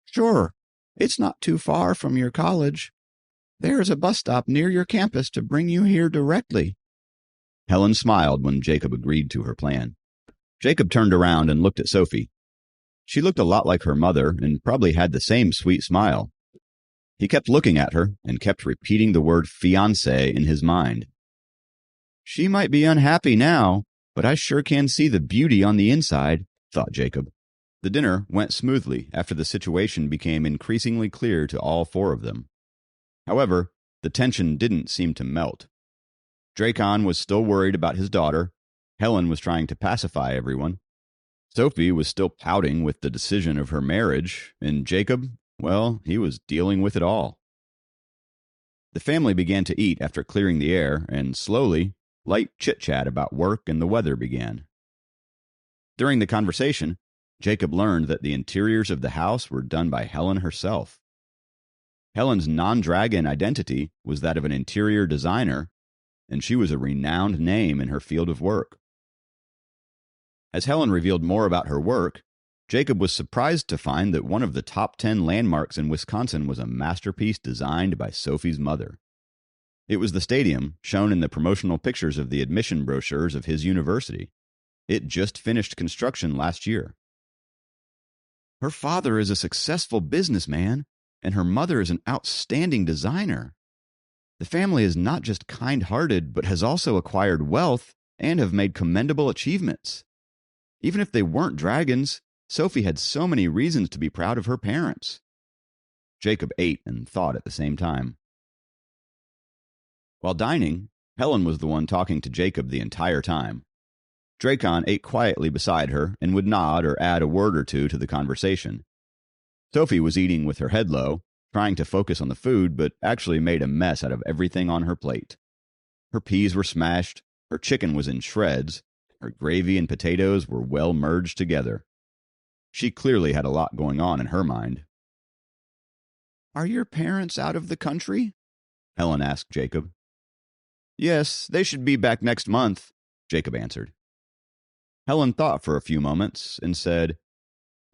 Sure, it's not too far from your college. There is a bus stop near your campus to bring you here directly. Helen smiled when Jacob agreed to her plan. Jacob turned around and looked at Sophie. She looked a lot like her mother and probably had the same sweet smile. He kept looking at her and kept repeating the word fiancé in his mind. She might be unhappy now, but I sure can see the beauty on the inside, thought Jacob. The dinner went smoothly after the situation became increasingly clear to all four of them. However, the tension didn't seem to melt. Dracon was still worried about his daughter. Helen was trying to pacify everyone. Sophie was still pouting with the decision of her marriage, and Jacob, well, he was dealing with it all. The family began to eat after clearing the air, and slowly, light chit-chat about work and the weather began. During the conversation, Jacob learned that the interiors of the house were done by Helen herself. Helen's non-dragon identity was that of an interior designer, and she was a renowned name in her field of work. As Helen revealed more about her work, Jacob was surprised to find that one of the top 10 landmarks in Wisconsin was a masterpiece designed by Sophie's mother. It was the stadium shown in the promotional pictures of the admission brochures of his university. It just finished construction last year. Her father is a successful businessman, and her mother is an outstanding designer. The family is not just kind-hearted, but has also acquired wealth and have made commendable achievements. Even if they weren't dragons, Sophie had so many reasons to be proud of her parents. Jacob ate and thought at the same time. While dining, Helen was the one talking to Jacob the entire time. Dracon ate quietly beside her and would nod or add a word or two to the conversation. Sophie was eating with her head low, trying to focus on the food, but actually made a mess out of everything on her plate. Her peas were smashed, her chicken was in shreds, her gravy and potatoes were well merged together. She clearly had a lot going on in her mind. "Are your parents out of the country?" Helen asked Jacob. "Yes, they should be back next month," Jacob answered. Helen thought for a few moments and said,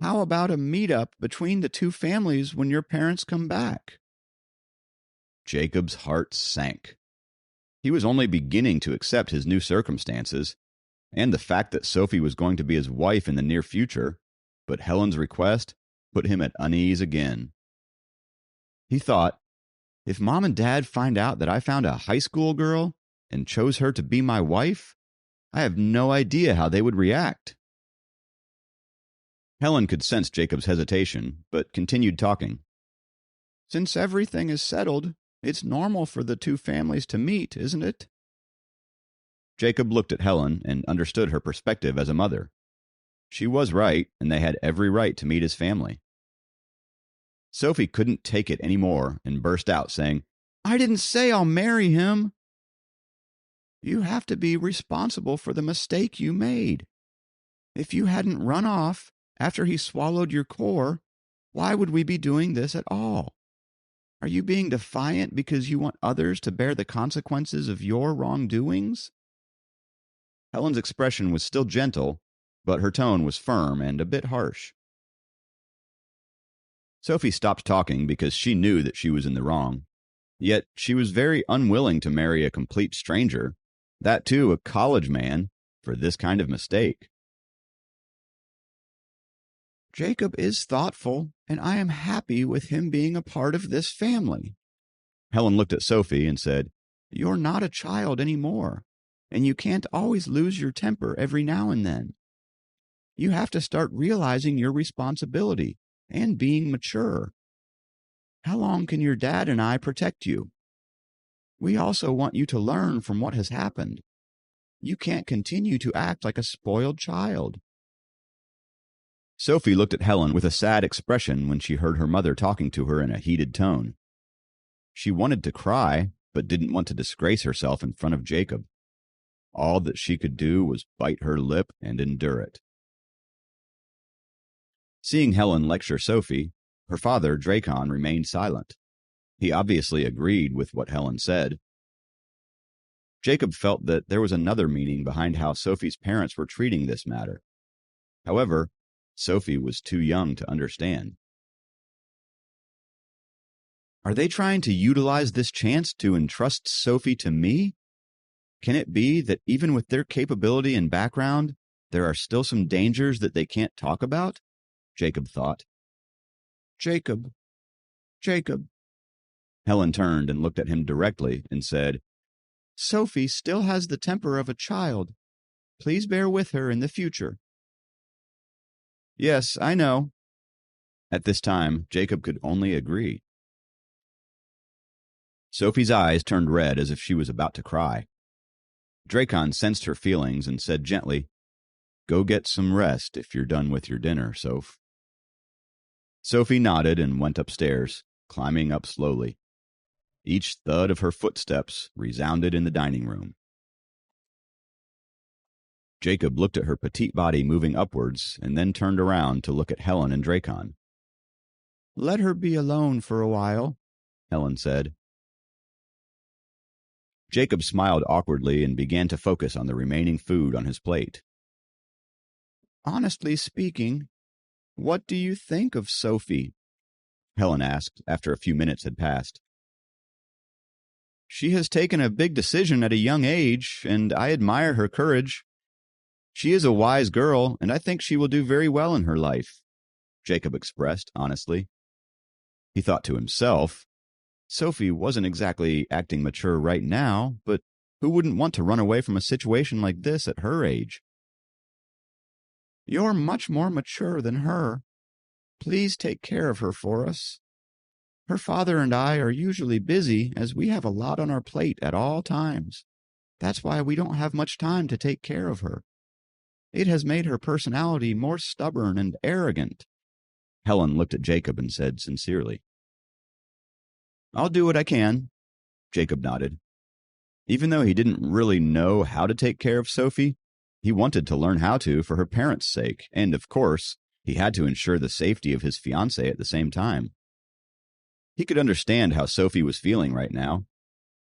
"How about a meet-up between the two families when your parents come back?" Jacob's heart sank. He was only beginning to accept his new circumstances, and the fact that Sophie was going to be his wife in the near future, but Helen's request put him at unease again. He thought, if Mom and Dad find out that I found a high school girl and chose her to be my wife, I have no idea how they would react. Helen could sense Jacob's hesitation, but continued talking. "Since everything is settled, it's normal for the two families to meet, isn't it?" Jacob looked at Helen and understood her perspective as a mother. She was right, and they had every right to meet his family. Sophie couldn't take it any more and burst out, saying, "I didn't say I'll marry him." "You have to be responsible for the mistake you made. If you hadn't run off after he swallowed your core, why would we be doing this at all? Are you being defiant because you want others to bear the consequences of your wrongdoings?" Helen's expression was still gentle, but her tone was firm and a bit harsh. Sophie stopped talking because she knew that she was in the wrong. Yet she was very unwilling to marry a complete stranger, that too a college man, for this kind of mistake. "Jacob is thoughtful, and I am happy with him being a part of this family." Helen looked at Sophie and said, "You're not a child anymore, and you can't always lose your temper every now and then. You have to start realizing your responsibility and being mature. How long can your dad and I protect you? We also want you to learn from what has happened. You can't continue to act like a spoiled child." Sophie looked at Helen with a sad expression when she heard her mother talking to her in a heated tone. She wanted to cry, but didn't want to disgrace herself in front of Jacob. All that she could do was bite her lip and endure it. Seeing Helen lecture Sophie, her father, Dracon, remained silent. He obviously agreed with what Helen said. Jacob felt that there was another meaning behind how Sophie's parents were treating this matter. However, Sophie was too young to understand. Are they trying to utilize this chance to entrust Sophie to me? Can it be that even with their capability and background, There are still some dangers that they can't talk about? Jacob thought. Jacob. Jacob. Helen turned and looked at him directly and said, Sophie still has the temper of a child. Please bear with her in the future. Yes, I know. At this time, Jacob could only agree. Sophie's eyes turned red as if she was about to cry. Dracon sensed her feelings and said gently, Go get some rest if you're done with your dinner, Soph. Sophie nodded and went upstairs, climbing up slowly. Each thud of her footsteps resounded in the dining room. Jacob looked at her petite body moving upwards and then turned around to look at Helen and Dracon. Let her be alone for a while, Helen said. Jacob smiled awkwardly and began to focus on the remaining food on his plate. Honestly speaking, what do you think of Sophie? Helen asked after a few minutes had passed. She has taken a big decision at a young age, and I admire her courage. She is a wise girl, and I think she will do very well in her life, Jacob expressed honestly. He thought to himself, Sophie wasn't exactly acting mature right now, but who wouldn't want to run away from a situation like this at her age? You're much more mature than her. Please take care of her for us. Her father and I are usually busy as we have a lot on our plate at all times. That's why we don't have much time to take care of her. It has made her personality more stubborn and arrogant. Helen looked at Jacob and said sincerely, I'll do what I can. Jacob nodded. Even though he didn't really know how to take care of Sophie, he wanted to learn how to for her parents' sake, and of course, he had to ensure the safety of his fiancée at the same time. He could understand how Sophie was feeling right now.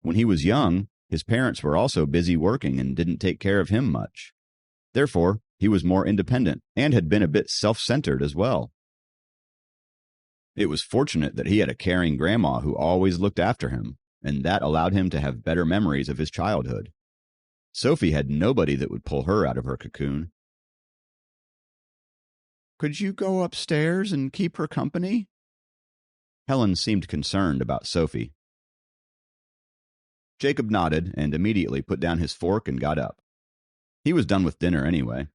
When he was young, his parents were also busy working and didn't take care of him much. Therefore, he was more independent and had been a bit self-centered as well. It was fortunate that he had a caring grandma who always looked after him, and that allowed him to have better memories of his childhood. Sophie had nobody that would pull her out of her cocoon. Could you go upstairs and keep her company? Helen seemed concerned about Sophie. Jacob nodded and immediately put down his fork and got up. He was done with dinner anyway.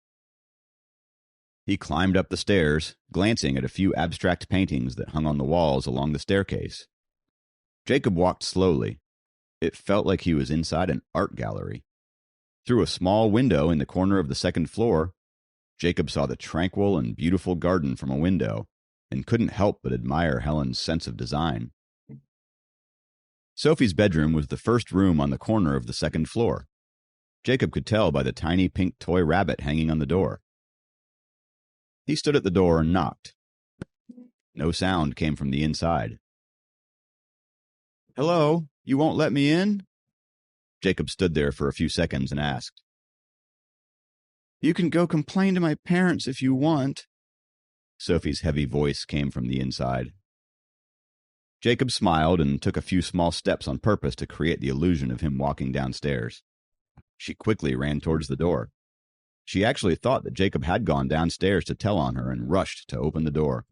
He climbed up the stairs, glancing at a few abstract paintings that hung on the walls along the staircase. Jacob walked slowly. It felt like he was inside an art gallery. Through a small window in the corner of the second floor, Jacob saw the tranquil and beautiful garden from a window, and couldn't help but admire Helen's sense of design. Sophie's bedroom was the first room on the corner of the second floor. Jacob could tell by the tiny pink toy rabbit hanging on the door. He stood at the door and knocked. No sound came from the inside. Hello, you won't let me in? Jacob stood there for a few seconds and asked. You can go complain to my parents if you want. Sophie's heavy voice came from the inside. Jacob smiled and took a few small steps on purpose to create the illusion of him walking downstairs. She quickly ran towards the door. She actually thought that Jacob had gone downstairs to tell on her and rushed to open the door.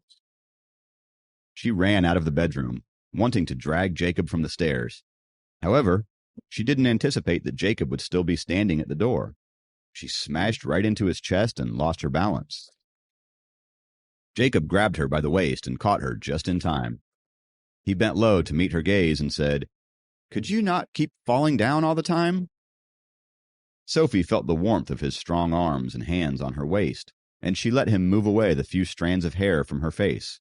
She ran out of the bedroom, wanting to drag Jacob from the stairs. However, she didn't anticipate that Jacob would still be standing at the door. She smashed right into his chest and lost her balance. Jacob grabbed her by the waist and caught her just in time. He bent low to meet her gaze and said, Could you not keep falling down all the time? Sophie felt the warmth of his strong arms and hands on her waist, and she let him move away the few strands of hair from her face.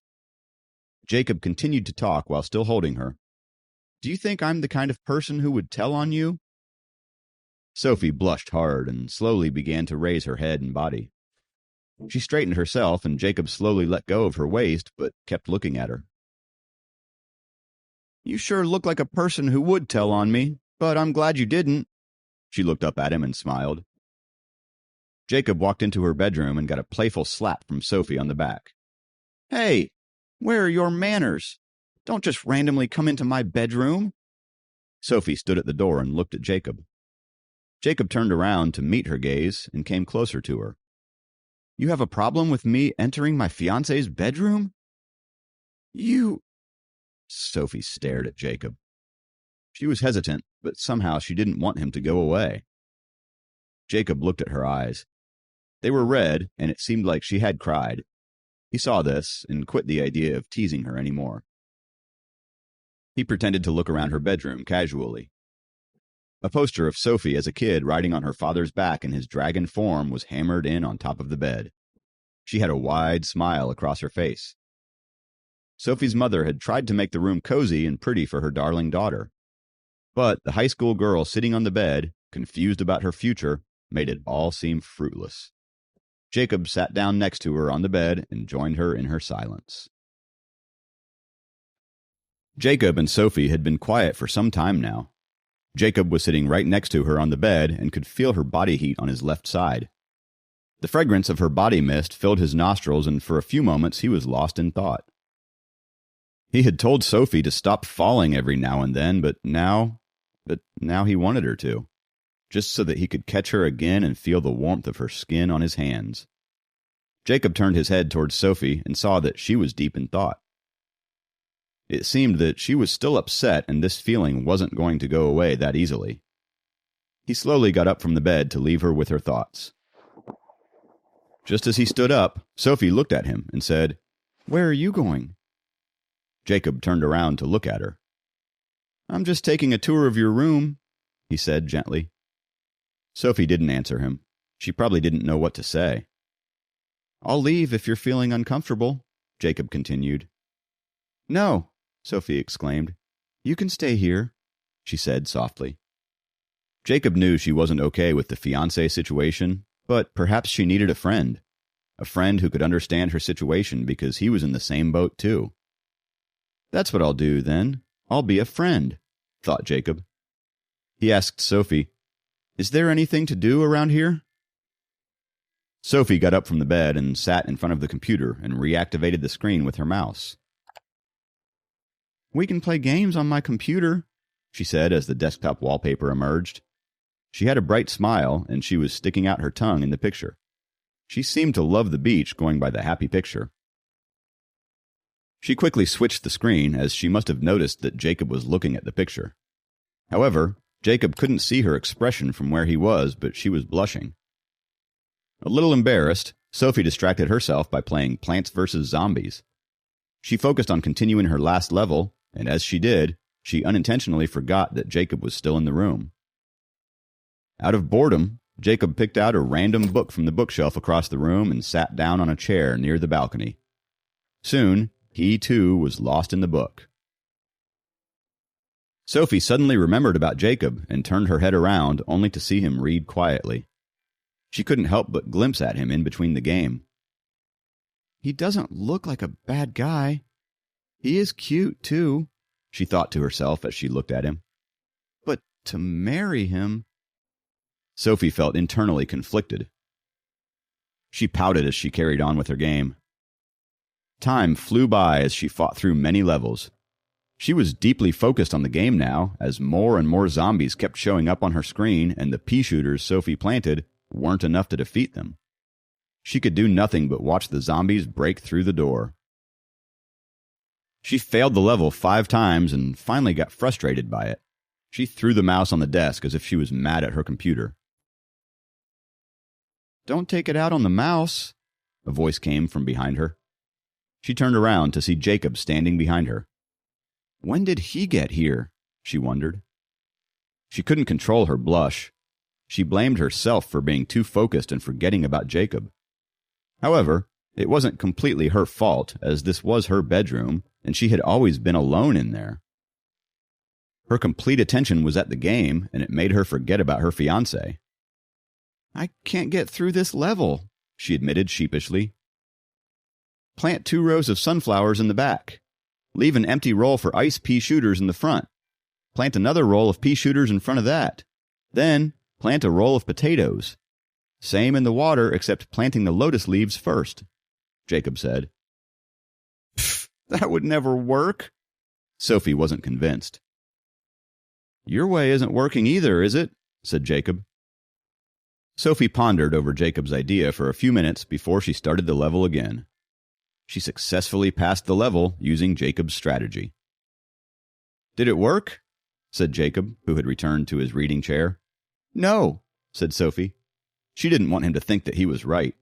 Jacob continued to talk while still holding her. Do you think I'm the kind of person who would tell on you? Sophie blushed hard and slowly began to raise her head and body. She straightened herself, and Jacob slowly let go of her waist, but kept looking at her. You sure look like a person who would tell on me, but I'm glad you didn't. She looked up at him and smiled. Jacob walked into her bedroom and got a playful slap from Sophie on the back. Hey, where are your manners? Don't just randomly come into my bedroom. Sophie stood at the door and looked at Jacob. Jacob turned around to meet her gaze and came closer to her. You have a problem with me entering my fiancé's bedroom? You... Sophie stared at Jacob. She was hesitant, but somehow she didn't want him to go away. Jacob looked at her eyes. They were red, and it seemed like she had cried. He saw this and quit the idea of teasing her anymore. He pretended to look around her bedroom casually. A poster of Sophie as a kid riding on her father's back in his dragon form was hammered in on top of the bed. She had a wide smile across her face. Sophie's mother had tried to make the room cozy and pretty for her darling daughter. But the high school girl sitting on the bed, confused about her future, made it all seem fruitless. Jacob sat down next to her on the bed and joined her in her silence. Jacob and Sophie had been quiet for some time now. Jacob was sitting right next to her on the bed and could feel her body heat on his left side. The fragrance of her body mist filled his nostrils, and for a few moments he was lost in thought. He had told Sophie to stop falling every now and then, but now he wanted her to, just so that he could catch her again and feel the warmth of her skin on his hands. Jacob turned his head towards Sophie and saw that she was deep in thought. It seemed that she was still upset, and this feeling wasn't going to go away that easily. He slowly got up from the bed to leave her with her thoughts. Just as he stood up, Sophie looked at him and said, "Where are you going?" Jacob turned around to look at her. "I'm just taking a tour of your room," he said gently. Sophie didn't answer him. She probably didn't know what to say. "I'll leave if you're feeling uncomfortable," Jacob continued. "No," Sophie exclaimed. "You can stay here," she said softly. Jacob knew she wasn't okay with the fiancé situation, but perhaps she needed a friend who could understand her situation because he was in the same boat too. "That's what I'll do, then. I'll be a friend," thought Jacob. He asked Sophie, "Is there anything to do around here?" Sophie got up from the bed and sat in front of the computer and reactivated the screen with her mouse. "We can play games on my computer," she said as the desktop wallpaper emerged. She had a bright smile, and she was sticking out her tongue in the picture. She seemed to love the beach, going by the happy picture. She quickly switched the screen, as she must have noticed that Jacob was looking at the picture. However, Jacob couldn't see her expression from where he was, but she was blushing. A little embarrassed, Sophie distracted herself by playing Plants vs. Zombies. She focused on continuing her last level, and as she did, she unintentionally forgot that Jacob was still in the room. Out of boredom, Jacob picked out a random book from the bookshelf across the room and sat down on a chair near the balcony. Soon, he too was lost in the book. Sophie suddenly remembered about Jacob and turned her head around only to see him read quietly. She couldn't help but glimpse at him in between the game. "He doesn't look like a bad guy. He is cute, too," she thought to herself as she looked at him. "But to marry him..." Sophie felt internally conflicted. She pouted as she carried on with her game. Time flew by as she fought through many levels. She was deeply focused on the game now, as more and more zombies kept showing up on her screen, and the pea shooters Sophie planted weren't enough to defeat them. She could do nothing but watch the zombies break through the door. She failed the level 5 times and finally got frustrated by it. She threw the mouse on the desk as if she was mad at her computer. "Don't take it out on the mouse," a voice came from behind her. She turned around to see Jacob standing behind her. When did he get here? She wondered. She couldn't control her blush. She blamed herself for being too focused and forgetting about Jacob. However, it wasn't completely her fault, as this was her bedroom, and she had always been alone in there. Her complete attention was at the game, and it made her forget about her fiancé. "I can't get through this level," she admitted sheepishly. "Plant 2 rows of sunflowers in the back. Leave an empty roll for ice pea shooters in the front. Plant another roll of pea shooters in front of that. Then plant a roll of potatoes. Same in the water, except planting the lotus leaves first," Jacob said. "Pfft, that would never work." Sophie wasn't convinced. "Your way isn't working either, is it?" said Jacob. Sophie pondered over Jacob's idea for a few minutes before she started the level again. She successfully passed the level using Jacob's strategy. "Did it work?" said Jacob, who had returned to his reading chair. "No," said Sophie. She didn't want him to think that he was right.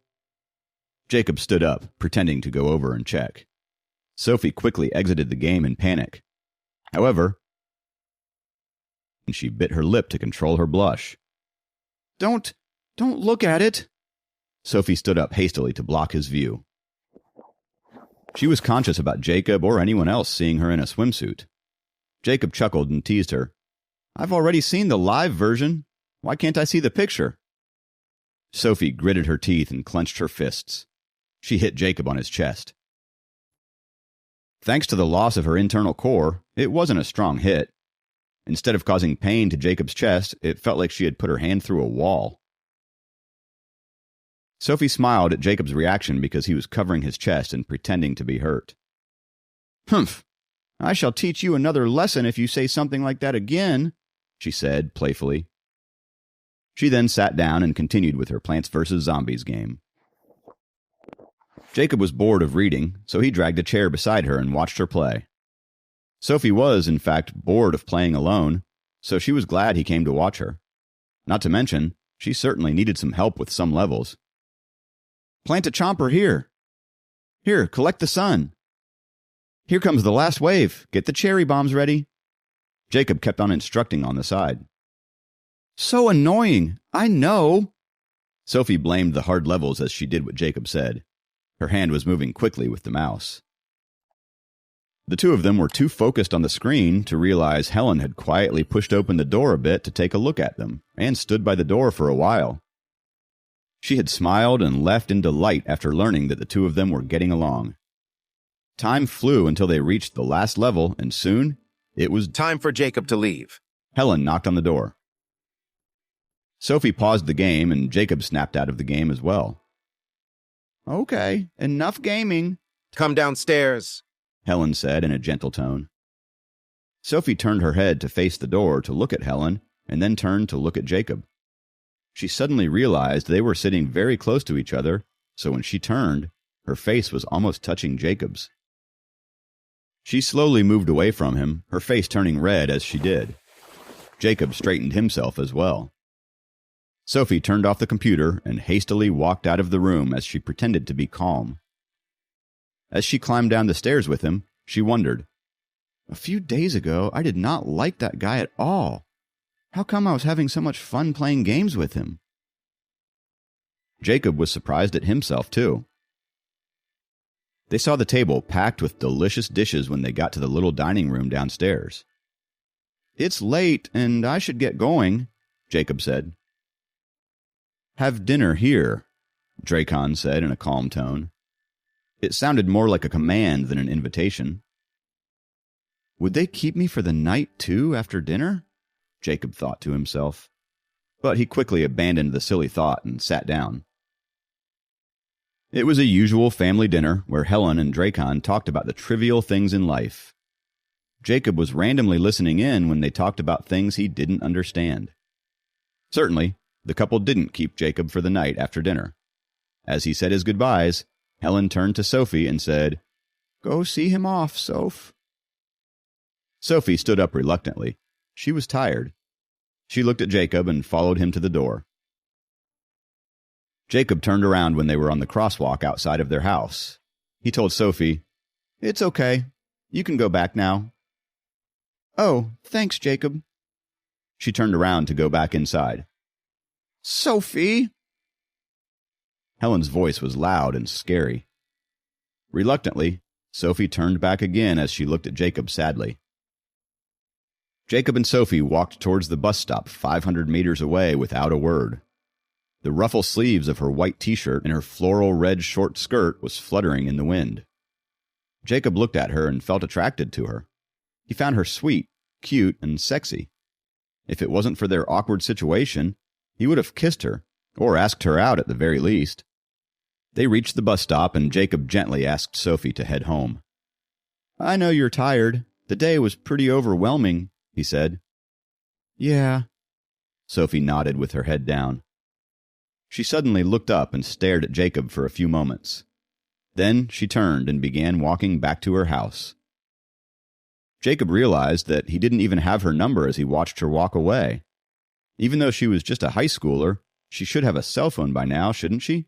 Jacob stood up, pretending to go over and check. Sophie quickly exited the game in panic. However, she bit her lip to control her blush. Don't look at it." Sophie stood up hastily to block his view. She was conscious about Jacob or anyone else seeing her in a swimsuit. Jacob chuckled and teased her. "I've already seen the live version. Why can't I see the picture?" Sophie gritted her teeth and clenched her fists. She hit Jacob on his chest. Thanks to the loss of her internal core, it wasn't a strong hit. Instead of causing pain to Jacob's chest, it felt like she had put her hand through a wall. Sophie smiled at Jacob's reaction because he was covering his chest and pretending to be hurt. "Humph! I shall teach you another lesson if you say something like that again," she said playfully. She then sat down and continued with her Plants vs. Zombies game. Jacob was bored of reading, so he dragged a chair beside her and watched her play. Sophie was, in fact, bored of playing alone, so she was glad he came to watch her. Not to mention, she certainly needed some help with some levels. "Plant a chomper here. Here, collect the sun. Here comes the last wave. Get the cherry bombs ready." Jacob kept on instructing on the side. "So annoying, I know." Sophie blamed the hard levels as she did what Jacob said. Her hand was moving quickly with the mouse. The two of them were too focused on the screen to realize Helen had quietly pushed open the door a bit to take a look at them, and stood by the door for a while. She had smiled and left in delight after learning that the two of them were getting along. Time flew until they reached the last level, and soon it was Time for Jacob to leave. Helen knocked on the door. Sophie paused the game, and Jacob snapped out of the game as well. "Okay, enough gaming," Come downstairs. Helen said in a gentle tone. Sophie turned her head to face the door to look at Helen, and then turned to look at Jacob. She suddenly realized they were sitting very close to each other, so when she turned, her face was almost touching Jacob's. She slowly moved away from him, her face turning red as she did. Jacob straightened himself as well. Sophie turned off the computer and hastily walked out of the room as she pretended to be calm. As she climbed down the stairs with him, she wondered, "A few days ago, I did not like that guy at all. How come I was having so much fun playing games with him?" Jacob was surprised at himself, too. They saw the table packed with delicious dishes when they got to the little dining room downstairs. "It's late, and I should get going," Jacob said. "Have dinner here," Dracon said in a calm tone. It sounded more like a command than an invitation. Would they keep me for the night, too, after dinner? Jacob thought to himself. But he quickly abandoned the silly thought and sat down. It was a usual family dinner where Helen and Dracon talked about the trivial things in life. Jacob was randomly listening in when they talked about things he didn't understand. Certainly, the couple didn't keep Jacob for the night after dinner. As he said his goodbyes, Helen turned to Sophie and said, "Go see him off, Soph." Sophie stood up reluctantly. She was tired. She looked at Jacob and followed him to the door. Jacob turned around when they were on the crosswalk outside of their house. He told Sophie, "It's okay. You can go back now." "Oh, thanks, Jacob." She turned around to go back inside. "Sophie!" Helen's voice was loud and scary. Reluctantly, Sophie turned back again as she looked at Jacob sadly. Jacob and Sophie walked towards the bus stop 500 meters away without a word. The ruffle sleeves of her white t-shirt and her floral red short skirt was fluttering in the wind. Jacob looked at her and felt attracted to her. He found her sweet, cute, and sexy. If it wasn't for their awkward situation, he would have kissed her, or asked her out at the very least. They reached the bus stop, and Jacob gently asked Sophie to head home. "I know you're tired. The day was pretty overwhelming," he said. "Yeah." Sophie nodded with her head down. She suddenly looked up and stared at Jacob for a few moments. Then she turned and began walking back to her house. Jacob realized that he didn't even have her number as he watched her walk away. Even though she was just a high schooler, she should have a cell phone by now, shouldn't she?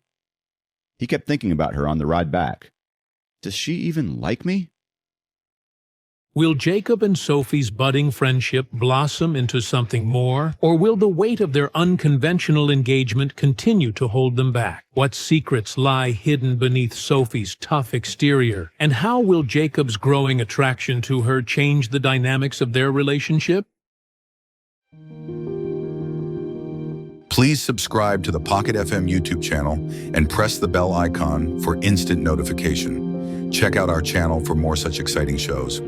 He kept thinking about her on the ride back. Does she even like me? Will Jacob and Sophie's budding friendship blossom into something more, or will the weight of their unconventional engagement continue to hold them back? What secrets lie hidden beneath Sophie's tough exterior, and how will Jacob's growing attraction to her change the dynamics of their relationship? Please subscribe to the Pocket FM YouTube channel and press the bell icon for instant notification. Check out our channel for more such exciting shows.